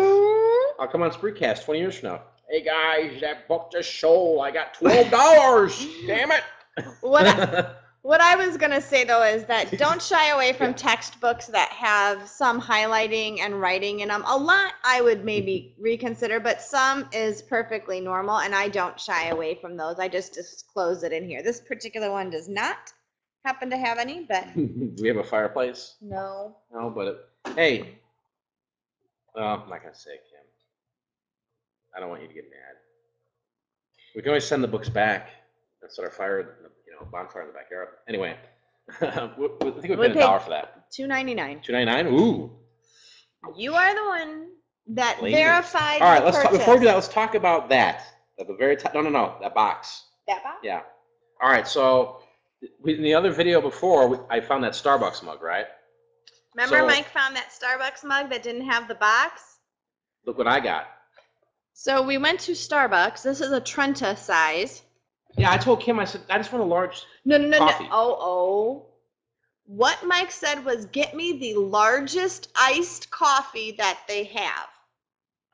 I'll come on Spreecast 20 years from now. Hey guys, that book just sold. I got $12. Damn it. What I was going to say, though, is that don't shy away from textbooks that have some highlighting and writing in them. A lot I would maybe reconsider, but some is perfectly normal, and I don't shy away from those. I just disclose it in here. This particular one does not happen to have any, but... Do we have a fireplace? No. No, but... Hey. I'm not going to say it, Kim. I don't want you to get mad. We can always send the books back and start a fire... bonfire in the backyard. Anyway, I think we paid $1 for that. $2.99. $2.99. Ooh. You are the one that verified. All right, let's talk. Before we do that, let's talk about that at the very top. No, that box. That box. Yeah. All right. So in the other video before, I found that Starbucks mug, right? Remember, Mike found that Starbucks mug that didn't have the box. Look what I got. So we went to Starbucks. This is a Trenta size. Yeah, I told Kim, I said, I just want a large coffee. No. Oh. What Mike said was, get me the largest iced coffee that they have.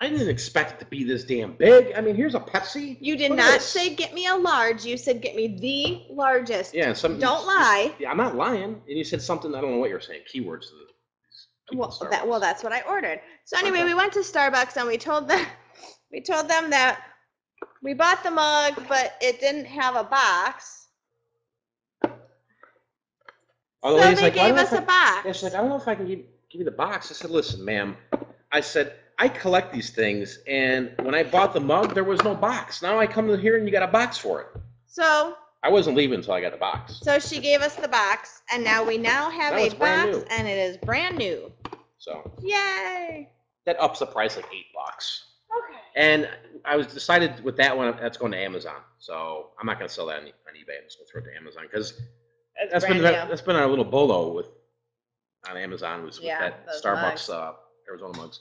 I didn't expect it to be this damn big. I mean, here's a Pepsi. You did not say, get me a large. You said, get me the largest. Yeah. Don't lie. Yeah, I'm not lying. And you said something, I don't know what you're saying, keywords. Well, that's what I ordered. So anyway, we went to Starbucks and we told them that we bought the mug, but it didn't have a box. So they gave us a box. Yeah, she's like, I don't know if I can give you the box. I said, listen, ma'am. I said, I collect these things, and when I bought the mug, there was no box. Now I come to here and you got a box for it. So I wasn't leaving until I got the box. So she gave us the box, and now we have a box, and it is brand new. So Yay! that ups the price like $8. Okay. And I was decided with that one, that's going to Amazon. So I'm not going to sell that on eBay. I'm just going to throw it to Amazon because that's been our little bolo on Amazon with that Starbucks Arizona mugs.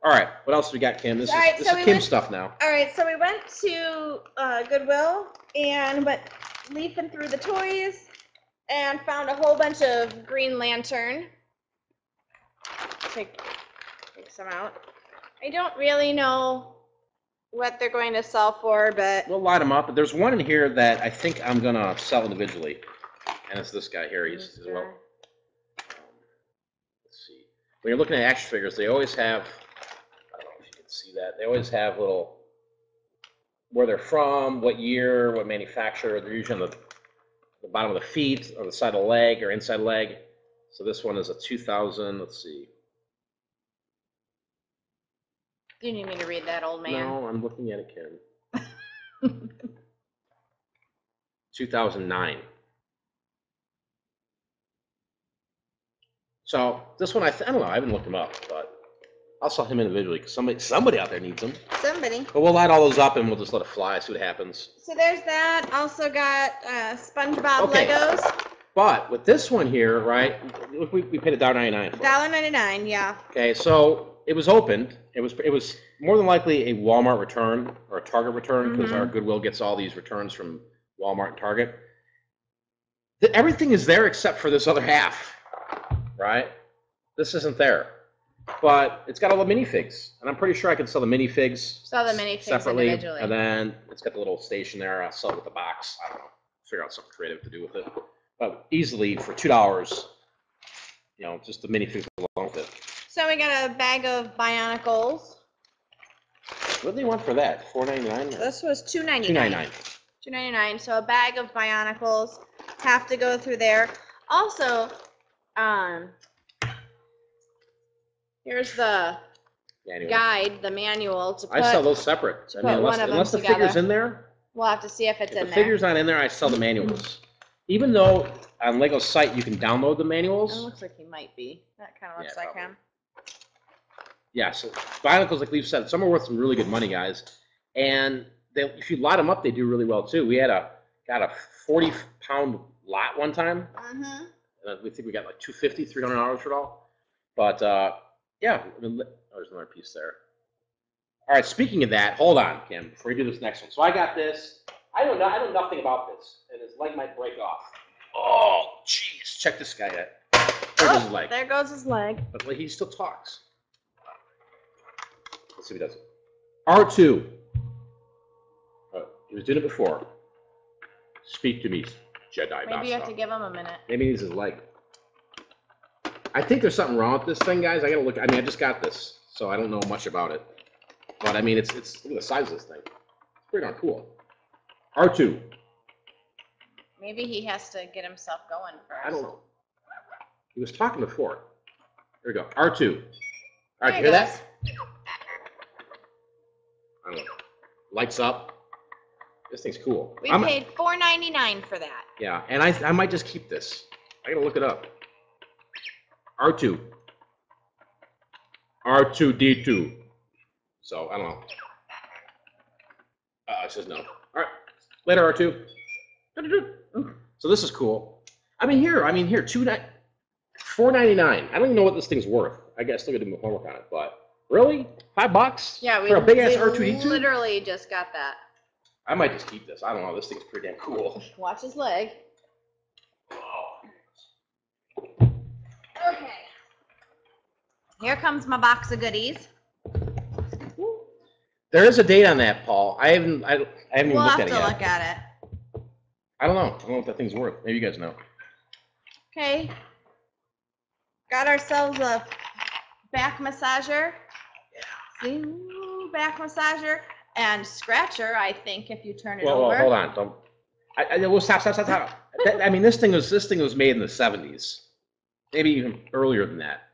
All right, what else we got, Kim? This is Kim stuff now. All right, so we went to Goodwill and went leafing through the toys and found a whole bunch of Green Lantern. Take some out. I don't really know what they're going to sell for, but we'll light them up. But there's one in here that I think I'm gonna sell individually, and it's this guy here. He's as well. Let's see. When you're looking at action figures, they always have. I don't know if you can see that. They always have little where they're from, what year, what manufacturer. They're usually on the bottom of the feet, or the side of the leg, or inside leg. So this one is a 2000. Let's see. Do you need me to read that, old man? No, I'm looking at it, Kim. 2009. So this one, I don't know. I haven't looked him up, but I'll sell him individually because somebody out there needs them. Somebody. But we'll light all those up and we'll just let it fly, see what happens. So there's that. Also got SpongeBob Legos. But with this one here, right? We paid $1.99 for it. $1.99, yeah. Okay, so it was opened. It was more than likely a Walmart return or a Target return because our Goodwill gets all these returns from Walmart and Target. Everything is there except for this other half, right? This isn't there. But it's got all the minifigs, and I'm pretty sure I can sell the minifigs separately. Individually. And then it's got the little station there. I'll sell it with the box. I don't know. Figure out something creative to do with it. But easily for $2, just the minifigs along with it. So we got a bag of Bionicles. What do they want for that? $4.99? This was $2.99. $2.99. So a bag of Bionicles have to go through there. Also, here's the guide, the manual to put. I sell those separate. I mean, unless the figure's in there. We'll have to see if it's in there. If the figure's not in there, I sell the manuals. Even though on Lego's site you can download the manuals. It looks like he might be. That kind of looks like him. Yeah, so Bionicles, like we've said, some are worth some really good money, guys. And if you lot them up, they do really well too. We got a 40-pound lot one time. And we think we got like $250, $300 for it all. But yeah, there's another piece there. All right, speaking of that, hold on, Kim, before we do this next one. So I got this. I know nothing about this, and his leg might break off. Oh, jeez. Check this guy out. There goes his leg. There goes his leg. But he still talks. Let's see if he does it. R2. Oh, he was doing it before. Speak to me, Jedi. Maybe you have to give him a minute. Maybe he needs his leg. I think there's something wrong with this thing, guys. I gotta look. I mean, I just got this, so I don't know much about it. But I mean, it's look at the size of this thing. It's pretty darn cool. R2. Maybe he has to get himself going first. I don't know. He was talking before. Here we go. R2. All right, you hear that? I don't know. Lights up. This thing's cool. We paid $4.99 for that. Yeah, and I might just keep this. I gotta look it up. R2. R2D2. So I don't know. It says no. All right. Later, R2. So this is cool. I mean here, $4.99. I don't even know what this thing's worth. I guess still gotta do my homework on it, but really? $5? Yeah, for a big ass R2D2? Literally just got that. I might just keep this. I don't know. This thing's pretty damn cool. Watch his leg. Okay. Here comes my box of goodies. There is a date on that, Paul. I haven't even looked at it yet. We'll have to look at it. I don't know. I don't know what that thing's worth. Maybe you guys know. Okay. Got ourselves a back massager. Yeah. See? Ooh, back massager. And scratcher, I think, if you turn it over. Well, hold on. Don't. Well, stop. I mean, this thing was made in the 70s. Maybe even earlier than that.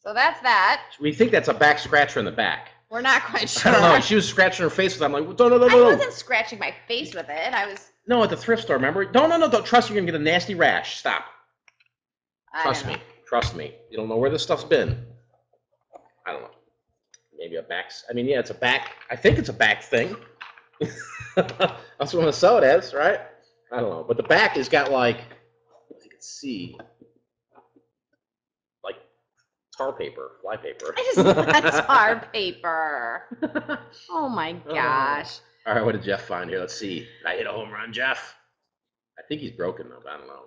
So that's that. We think that's a back scratcher in the back. We're not quite sure. I don't know. She was scratching her face with it. I'm like, no. I wasn't scratching my face with it. I was. No, at the thrift store, remember? No. Don't trust you're going to get a nasty rash. Stop. Trust me. Trust me. You don't know where this stuff's been. I don't know. Maybe a back. I mean, yeah, it's a back. I think it's a back thing. That's what I sew it as, right? I don't know. But the back has got like, as you can see, like tar paper, fly paper. It is not tar paper. Oh my gosh. All right, what did Jeff find here? Let's see. Did I hit a home run, Jeff? I think he's broken though, but I don't know.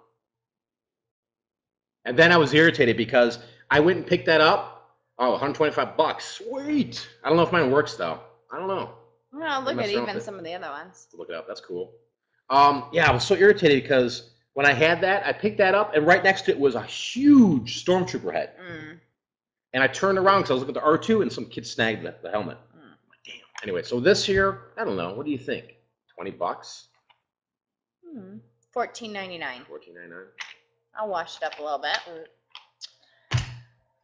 And then I was irritated because I went and picked that up. Oh, 125 bucks. Sweet. I don't know if mine works though. I don't know. Well, look at even some of the other ones. Look it up. That's cool. Yeah, I was so irritated because when I had that, I picked that up, and right next to it was a huge stormtrooper head. And I turned around because I was looking at the R2, and some kid snagged the helmet. I'm like, damn. Anyway, so this year, I don't know. What do you think? 20 bucks? $14.99. $14.99. I'll wash it up a little bit.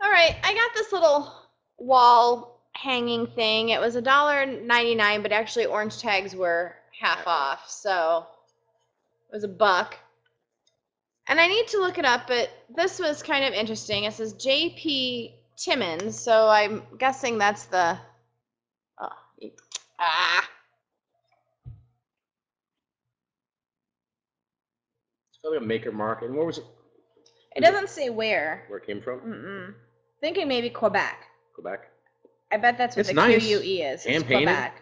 All right, I got this little wall hanging thing. It was $1.99, but actually orange tags were half off, so it was $1. And I need to look it up, but this was kind of interesting. It says J.P. Timmons, so I'm guessing that's the It's probably a maker mark. And where was it? It doesn't say where. Where it came from? Thinking maybe Quebec. Quebec. I bet that's what It's the nice. QUE is. It's Hand painted. Quebec.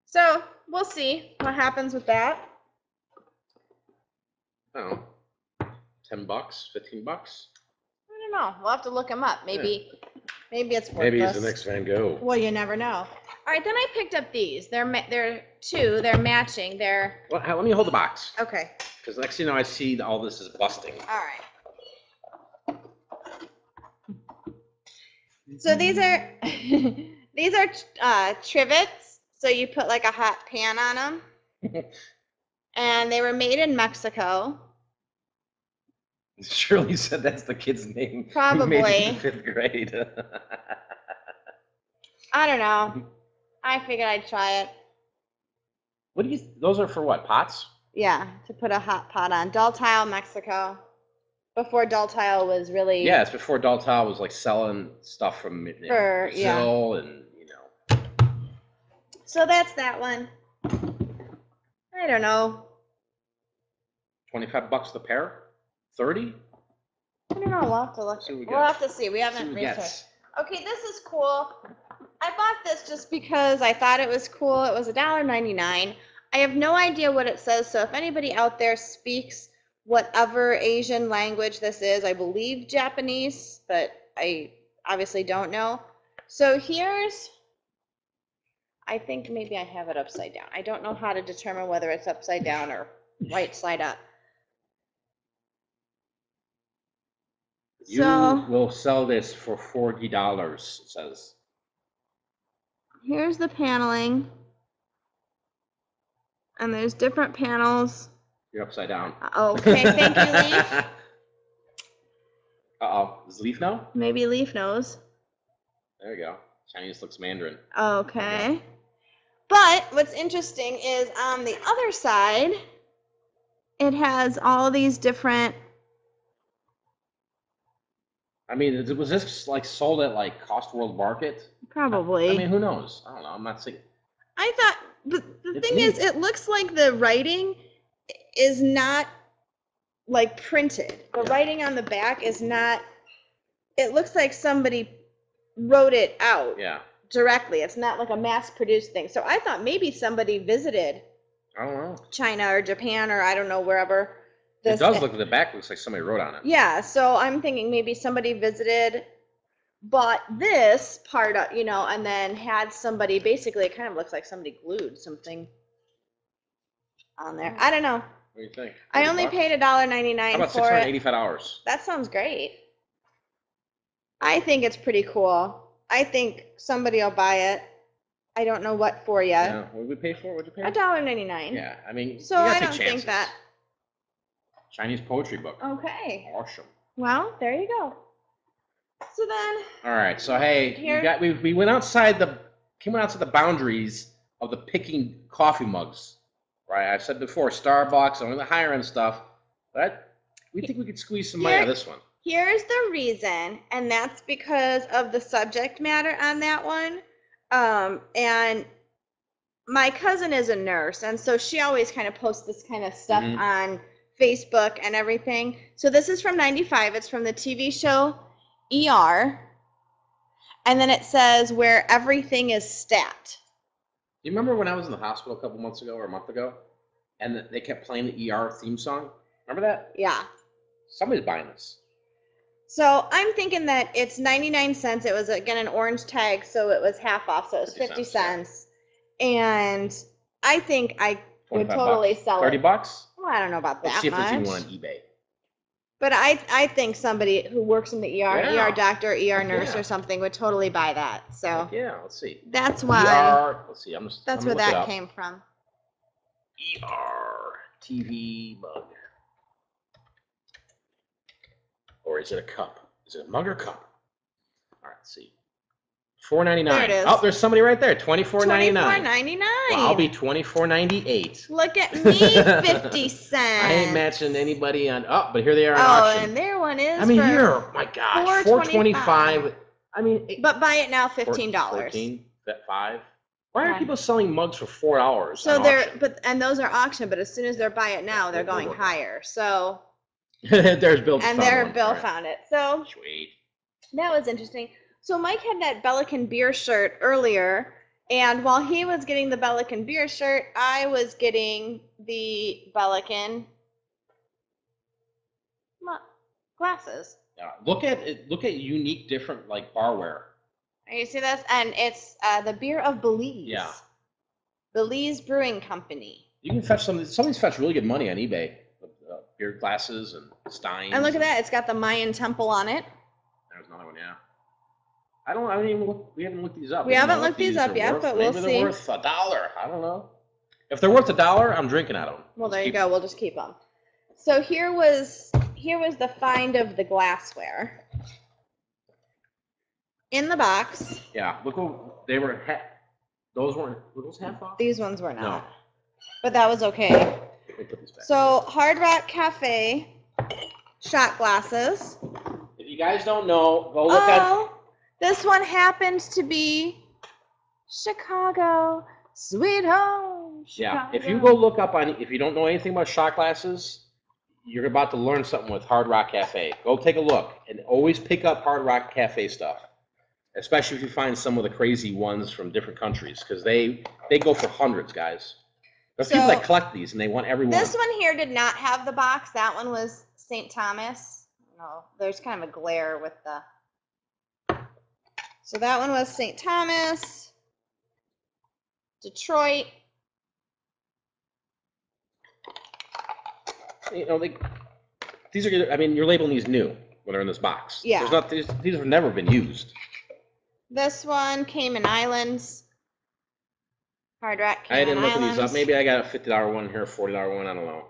So we'll see what happens with that. I don't know. 10 bucks, 15 bucks. I don't know. We'll have to look them up. Maybe it's worthless. Maybe it's the next Van Gogh. Well, you never know. All right, then I picked up these. They're two. They're matching. They're Well, let me hold the box. okay. Because next thing you know, I see all this is busting. All right. So these are trivets. So you put like a hot pan on them, and they were made in Mexico. Shirley said that's the kid's name. Probably. Who made it in 5th grade. I don't know. I figured I'd try it. What do you? Those are for what? Pots? Yeah, to put a hot pot on. Dull-Tile, Mexico. Before Dull-Tile was really. Yeah, it's before Dull-Tile was like selling stuff from Brazil and So that's that one. I don't know. 25 bucks the pair? 30? I don't know. We'll have to look. We'll have to see. We haven't researched. Okay, this is cool. I bought this just because I thought it was cool. It was $1.99. I have no idea what it says, so if anybody out there speaks whatever Asian language this is, I believe Japanese, but I obviously don't know. So I think maybe I have it upside down. I don't know how to determine whether it's upside down or right side up. You will sell this for $40, it says. Here's the paneling. And there's different panels. You're upside down. Okay, thank you, Leaf. Uh-oh. Does Leaf know? Maybe Leaf knows. There you go. Chinese looks Mandarin. Okay. But what's interesting is on the other side, it has all these different. I mean, was this like sold at like Cost World Market? Probably. I mean, who knows? I don't know. I'm not saying. I thought the thing is, it looks like the writing is not like printed. The writing on the back is not. It looks like somebody wrote it out. Yeah. Directly. It's not like a mass-produced thing. So I thought maybe somebody visited. I don't know. China or Japan or I don't know wherever. It does look at the back. Looks like somebody wrote on it. Yeah. So I'm thinking maybe somebody visited, bought this part up, and then had somebody. Basically, it kind of looks like somebody glued something on there. I don't know. What do you think? I only paid $1.99 How about for it. $685? That sounds great. I think it's pretty cool. I think somebody will buy it. I don't know what for yet. Yeah. What did we pay for? What did you pay? $1.99. Yeah. I mean, so I don't think that. Chinese poetry book. Okay. Awesome. Well, there you go. So then. All right. So hey, we went outside the boundaries of the picking coffee mugs. Right. I've said before, Starbucks, only the higher end stuff. But we think we could squeeze some money out of this one. Here's the reason, and that's because of the subject matter on that one. And my cousin is a nurse, and so she always kind of posts this kind of stuff on Facebook and everything. So this is from 95. It's from the TV show ER. And then it says where everything is stat. You remember when I was in the hospital a couple months ago or a month ago, and they kept playing the ER theme song? Remember that? Yeah. Somebody's buying this. So I'm thinking that it's 99 cents. It was, again, an orange tag, so it was half off, so it was 50 cents. Yeah. And I think I would totally sell it. $30? Well, I don't know about that much. Let's see if there's even one on eBay. But I think somebody who works in the ER, Yeah. ER doctor, ER nurse or something would totally buy that. So yeah, let's see. That's why. ER, let's see. That's where that came from. ER TV mug. Or is it a cup? Is it a mug or cup? All right, let's see. $4.99. There it is. Oh, there's somebody right there. $24.99. $24.99. Well, I'll be $24.98. Look at me, 50 cents. I ain't matching anybody on. Oh, but here they are on auction. And their one is. I mean, here, my gosh, $4.25. I mean, but buy it now, $15. $14, $5. Why are people selling mugs for $4? So they're, and those are auction, but as soon as they're buy it now, they're going higher. So. There's Bill. And there, Bill found it. So. Sweet. That was interesting. So Mike had that Bellican beer shirt earlier, and while he was getting the Bellican beer shirt, I was getting the Bellican glasses. Yeah, look at it. Look at unique, different like barware. You see this? And it's the beer of Belize. Yeah. Belize Brewing Company. You can fetch somebody's fetched really good money on eBay. Beer glasses and steins. And look at that! It's got the Mayan temple on it. There's another one, yeah. I don't even look. We haven't looked these up. We haven't looked these up yet, but we'll see. Maybe they're worth $1. I don't know. If they're worth $1, I'm drinking at them. Well, there you go. We'll just keep them. So here was the find of the glassware in the box. Yeah, look what they were. Those were those half off? These ones were not. No. But that was okay. Let me put these back. So Hard Rock Cafe shot glasses. If you guys don't know, go look at. This one happens to be Chicago, sweet home, Chicago. Yeah, if you go look up on, if you don't know anything about shot glasses, you're about to learn something with Hard Rock Cafe. Go take a look and always pick up Hard Rock Cafe stuff, especially if you find some of the crazy ones from different countries, because they go for hundreds, guys. There's people that collect these and they want every one. This one here did not have the box. That one was St. Thomas. No, there's kind of a glare with the. So that one was St. Thomas, Detroit. You know, these are. I mean, you're labeling these new when they're in this box. Yeah. There's not. These have never been used. This one, Cayman Islands. Hard Rock Cayman I didn't look Islands. at these up. Maybe I got a $50 one here, a $40 one. I don't know.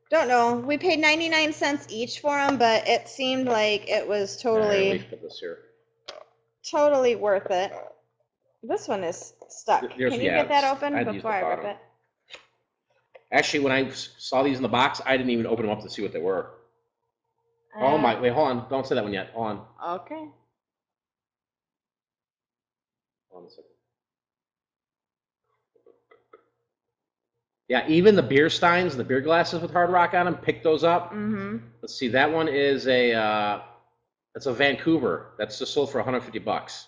Don't know. We paid 99 cents each for them, but it seemed like it was totally. Let me put this here. Totally worth it. This one is stuck. Can you get that open before I rip it? Actually, when I saw these in the box, I didn't even open them up to see what they were. Oh my! Wait, hold on. Don't say that one yet. Hold on. Okay. Hold on a second. Yeah, even the beer steins, the beer glasses with Hard Rock on them, pick those up. Mm-hmm. Let's see. That one is a. That's a Vancouver. That's just sold for $150.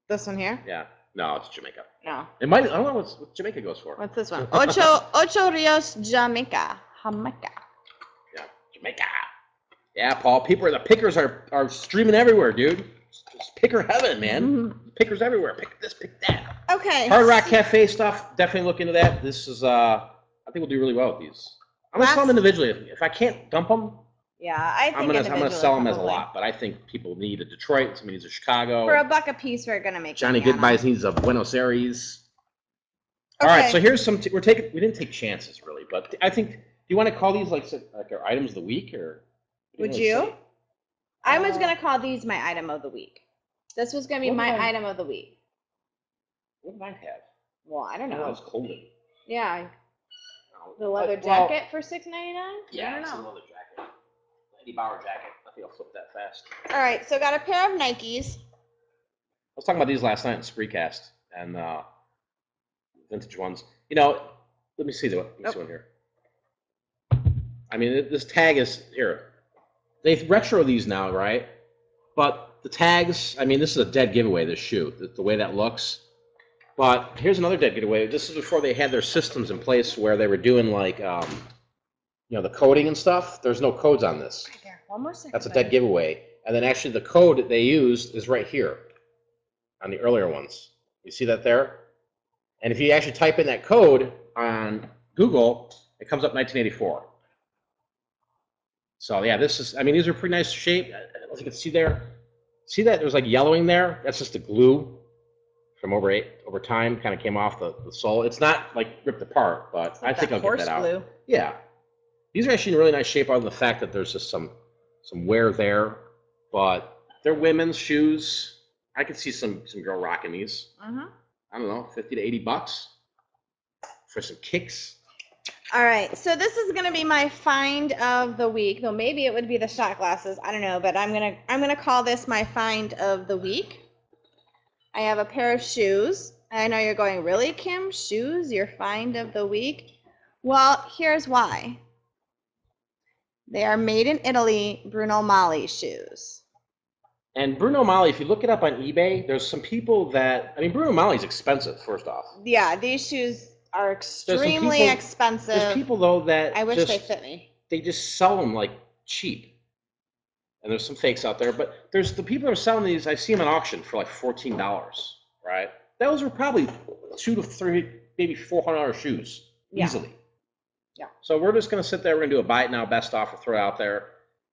This one here? Yeah. No, it's Jamaica. No. It might. I don't know what Jamaica goes for. What's this one? Ocho Rios, Jamaica. Jamaica. Yeah, Jamaica. Yeah, Paul. The pickers are streaming everywhere, dude. It's picker heaven, man. Mm-hmm. Pickers everywhere. Pick this, pick that. Okay. Hard Rock Cafe stuff. Definitely look into that. This is. I think we'll do really well with these. I'm gonna sell them individually. If I can't dump them. Yeah, I think I'm gonna sell them as a lot, but I think people need a Detroit, somebody needs a Chicago. For $1 a piece, we're gonna make Johnny Goodbyes needs a Buenos Aires. Okay. All right, so here's some. We didn't take chances really, but I think. Do you want to call these like our items of the week, or? Would you? I was gonna call these my item of the week. This was gonna be my item of the week. What did I have? Well, I don't know. I was cold. Yeah. The leather jacket for $6.99. Yeah, it's a leather jacket. Eddie Bauer jacket. think I'll flip that fast. All right, so got a pair of Nikes. I was talking about these last night in Spreecast and vintage ones. You know, let me see one here. I mean, this tag is here. They retro these now, right? But the tags, I mean, this is a dead giveaway, this shoe, the way that looks. But here's another dead giveaway. This is before they had their systems in place where they were doing like, you know, the coding and stuff. There's no codes on this. Right there. One more second. That's a dead giveaway. And then actually the code that they used is right here on the earlier ones. You see that there? And if you actually type in that code on Google, it comes up 1984. So yeah, this is, I mean, these are pretty nice shape. As you can see there, see that there's like yellowing there? That's just the glue from over time, kind of came off the sole. It's not like ripped apart, but like I think I'll get that out. Glue. Yeah. These are actually in really nice shape other than the fact that there's just some wear there, but they're women's shoes. I could see some girl rocking these. Mm-hmm. I don't know, 50 to 80 bucks for some kicks. All right, so this is gonna be my find of the week. Though maybe it would be the shot glasses. I don't know, but I'm gonna call this my find of the week. I have a pair of shoes. I know you're going, really, Kim? Shoes? Your find of the week? Well, here's why. They are made in Italy, Bruno Magli shoes. And Bruno Magli, if you look it up on eBay, there's some people that, I mean, Bruno Magli's expensive, first off. Yeah, these shoes are extremely expensive. There's people, though, that I wish they fit me. They just sell them, like, cheap. And there's some fakes out there, but there's the people that are selling these, I see them at auction for, like, $14, right? Those are probably $200 to $300, maybe $400 shoes, easily. Yeah. So we're just going to sit there, we're going to do a buy it now, best offer, throw it out there,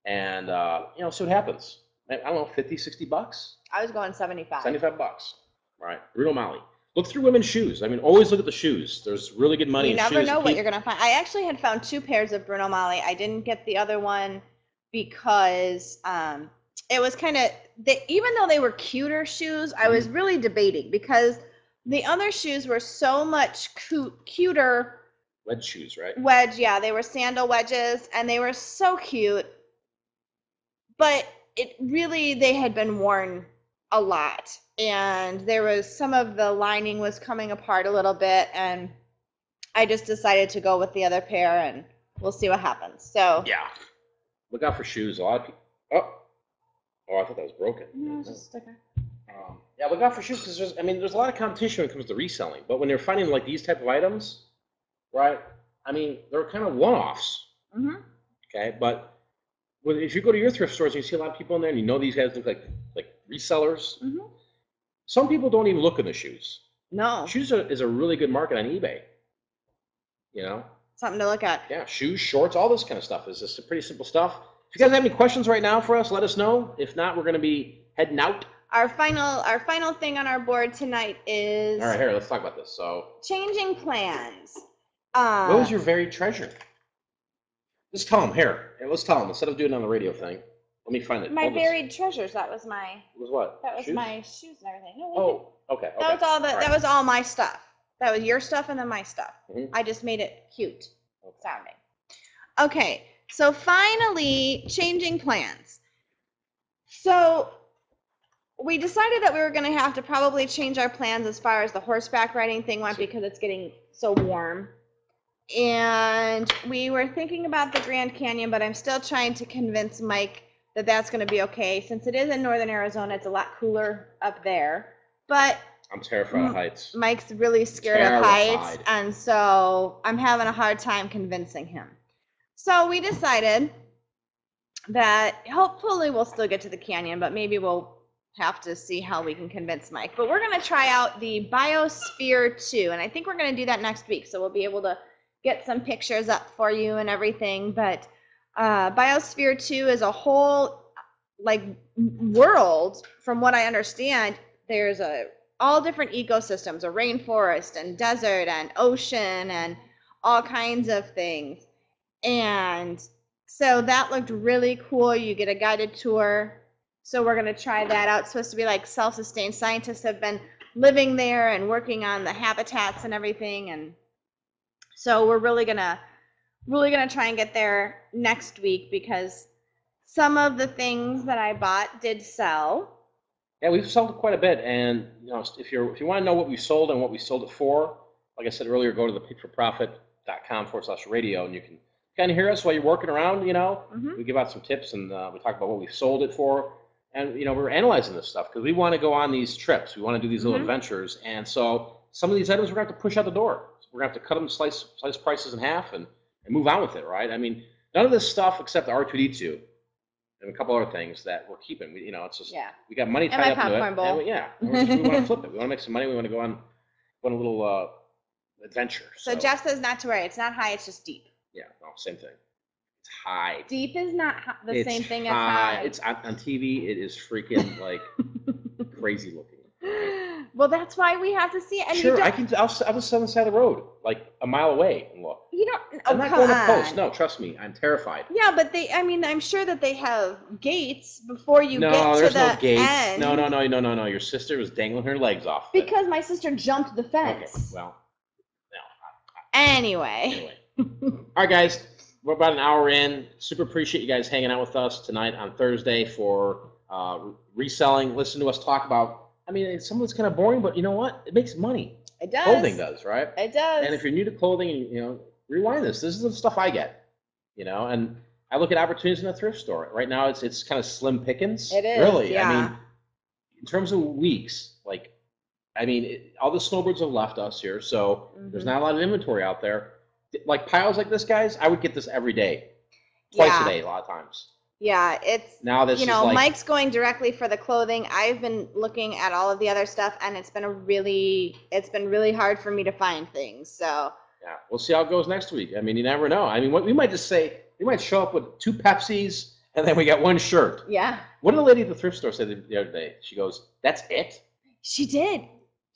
and, you know, see what happens. I don't know, 50, 60 bucks? I was going 75. 75 bucks. All right, Bruno Magli. Look through women's shoes. I mean, always look at the shoes. There's really good money in shoes. You never know what you're going to find. I actually had found 2 pairs of Bruno Magli. I didn't get the other one because it was kind of, even though they were cuter shoes, I was really debating because the other shoes were so much cuter. Wedge shoes, right? Wedge, yeah. They were sandal wedges, and they were so cute. But they had been worn a lot, and there was some of the lining was coming apart a little bit, and I just decided to go with the other pair, and we'll see what happens. So yeah, look out for shoes. A lot of people. Oh, I thought that was broken. No, it's just a sticker. Yeah, look out for shoes because there's a lot of competition when it comes to reselling. But when they're finding like these type of items, right? I mean, they're kind of one-offs. Mm-hmm. Okay, but if you go to your thrift stores and you see a lot of people in there and you know these guys look like resellers, mm-hmm. Some people don't even look in the shoes. No. Shoes is a really good market on eBay. You know? Something to look at. Yeah, shoes, shorts, all this kind of stuff is just pretty simple stuff. If you guys have any questions right now for us, let us know. If not, we're going to be heading out. Our final thing on our board tonight is... All right, here, let's talk about this. So, changing plans. What was your varied treasure? Just tell them, here. Let's tell them, instead of doing it on the radio thing. Let me find it. My varied treasures, that was my... It was what? That was shoes? my shoes and everything. No, okay. That was all that was all my stuff. That was your stuff and then my stuff. Mm-hmm. I just made it cute sounding. Okay, so finally, changing plans. So we decided that we were going to have to probably change our plans as far as the horseback riding thing went because it's getting so warm. And we were thinking about the Grand Canyon, but I'm still trying to convince Mike that that's going to be okay. Since it is in northern Arizona, it's a lot cooler up there. But I'm terrified of heights. Mike's really scared of heights, and so I'm having a hard time convincing him. So we decided that hopefully we'll still get to the canyon, but maybe we'll have to see how we can convince Mike. But we're going to try out the Biosphere 2, and I think we're going to do that next week, so we'll be able to get some pictures up for you and everything. But Biosphere 2 is a whole world. From what I understand, there's all different ecosystems, a rainforest and desert and ocean and all kinds of things. And so that looked really cool. You get a guided tour. So we're going to try that out. It's supposed to be like self-sustained. Scientists have been living there and working on the habitats and everything. And so we're really gonna try and get there next week because some of the things that I bought did sell. Yeah, we've sold quite a bit, and if you want to know what we sold and what we sold it for, like I said earlier, go to the pickforprofit.com/radio, and you can kind of hear us while you're working around. We give out some tips, and we talk about what we sold it for, and we're analyzing this stuff because we want to go on these trips. We want to do these little adventures, and so some of these items we're going to have to push out the door. We're going to have to cut them, slice prices in half, and move on with it, right? I mean, none of this stuff except the R2D2. And a couple other things that we're keeping. It's just we got money tied up into it. Bowl. And we want to flip it. We want to make some money. We want to go on a little adventure. So Jeff says not to worry. It's not high. It's just deep. Yeah, no, same thing. It's high. Deep is not the same thing as high. It's on TV. It is freaking like crazy looking. Well, that's why we have to see it. And sure, I'll just sit on the side of the road, like a mile away, and look. You don't. I'm not going to post. No, trust me, I'm terrified. Yeah, but I'm sure that they have gates before you get to No, there's no gates. end. No. Your sister was dangling her legs off. Because my sister jumped the fence. Okay, well, no. Anyway. All right, guys, we're about an hour in. Super appreciate you guys hanging out with us tonight on Thursday for reselling. Listen to us talk about. I mean, some of it's kind of boring, but you know what? It makes money. It does. Clothing does, right? It does. And if you're new to clothing, and rewind this. This is the stuff I get, and I look at opportunities in the thrift store. Right now, it's kind of slim pickings. It is, really. yeah. I mean, in terms of weeks, all the snowbirds have left us here, so there's not a lot of inventory out there. Like piles like this, guys, I would get this every day, twice a day, a lot of times. Yeah, it's now this is like, Mike's going directly for the clothing. I've been looking at all of the other stuff, and it's been really hard for me to find things. So yeah, we'll see how it goes next week. I mean, you never know. I mean, we might just say we might show up with 2 Pepsis, and then we got 1 shirt. Yeah. What did the lady at the thrift store say the other day? She goes, "That's it." She did.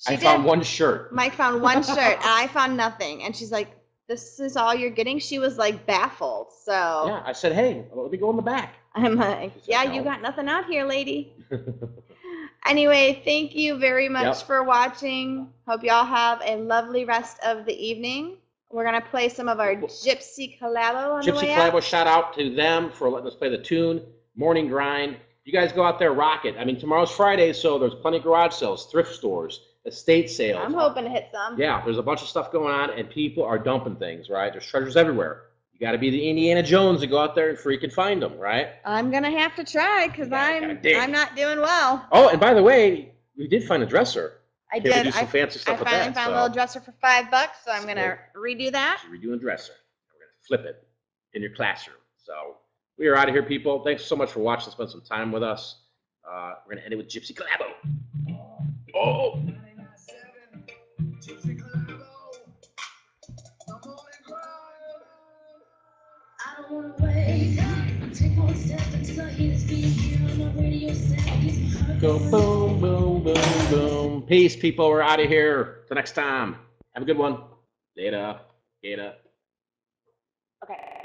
I found 1 shirt. Mike found 1 shirt, and I found nothing. And she's like, "This is all you're getting?" She was like baffled. So yeah, I said, "Hey, let me go in the back." I'm like, "Yeah, you got nothing out here, lady." Anyway, thank you very much for watching. Hope y'all have a lovely rest of the evening. We're gonna play some of our Gypsy Collabo on the way out. Gypsy Collabo, shout out to them for letting us play the tune. Morning Grind. You guys go out there, rock it. I mean, tomorrow's Friday, so there's plenty of garage sales, thrift stores, estate sales. I'm hoping to hit some. Yeah, there's a bunch of stuff going on, and people are dumping things, right? There's treasures everywhere. You got to be the Indiana Jones to go out there and freaking find them, right? I'm gonna have to try because I'm not doing well. Oh, and by the way, we did find a dresser. I did. Do some fancy stuff with that. I finally found a little dresser for $5, so I'm gonna redo that. She's redoing the dresser. We're gonna flip it in your classroom. So we are out of here, people. Thanks so much for watching. Spend some time with us. We're gonna end it with Gypsy Collabo. Oh. Gypsy Collabo. I don't wanna wait up. Take 1 step until I hear this beat here on my radio set. Go boom, boom, boom, boom. Peace, people. We're out of here. Till next time. Have a good one. Later. Later. Okay.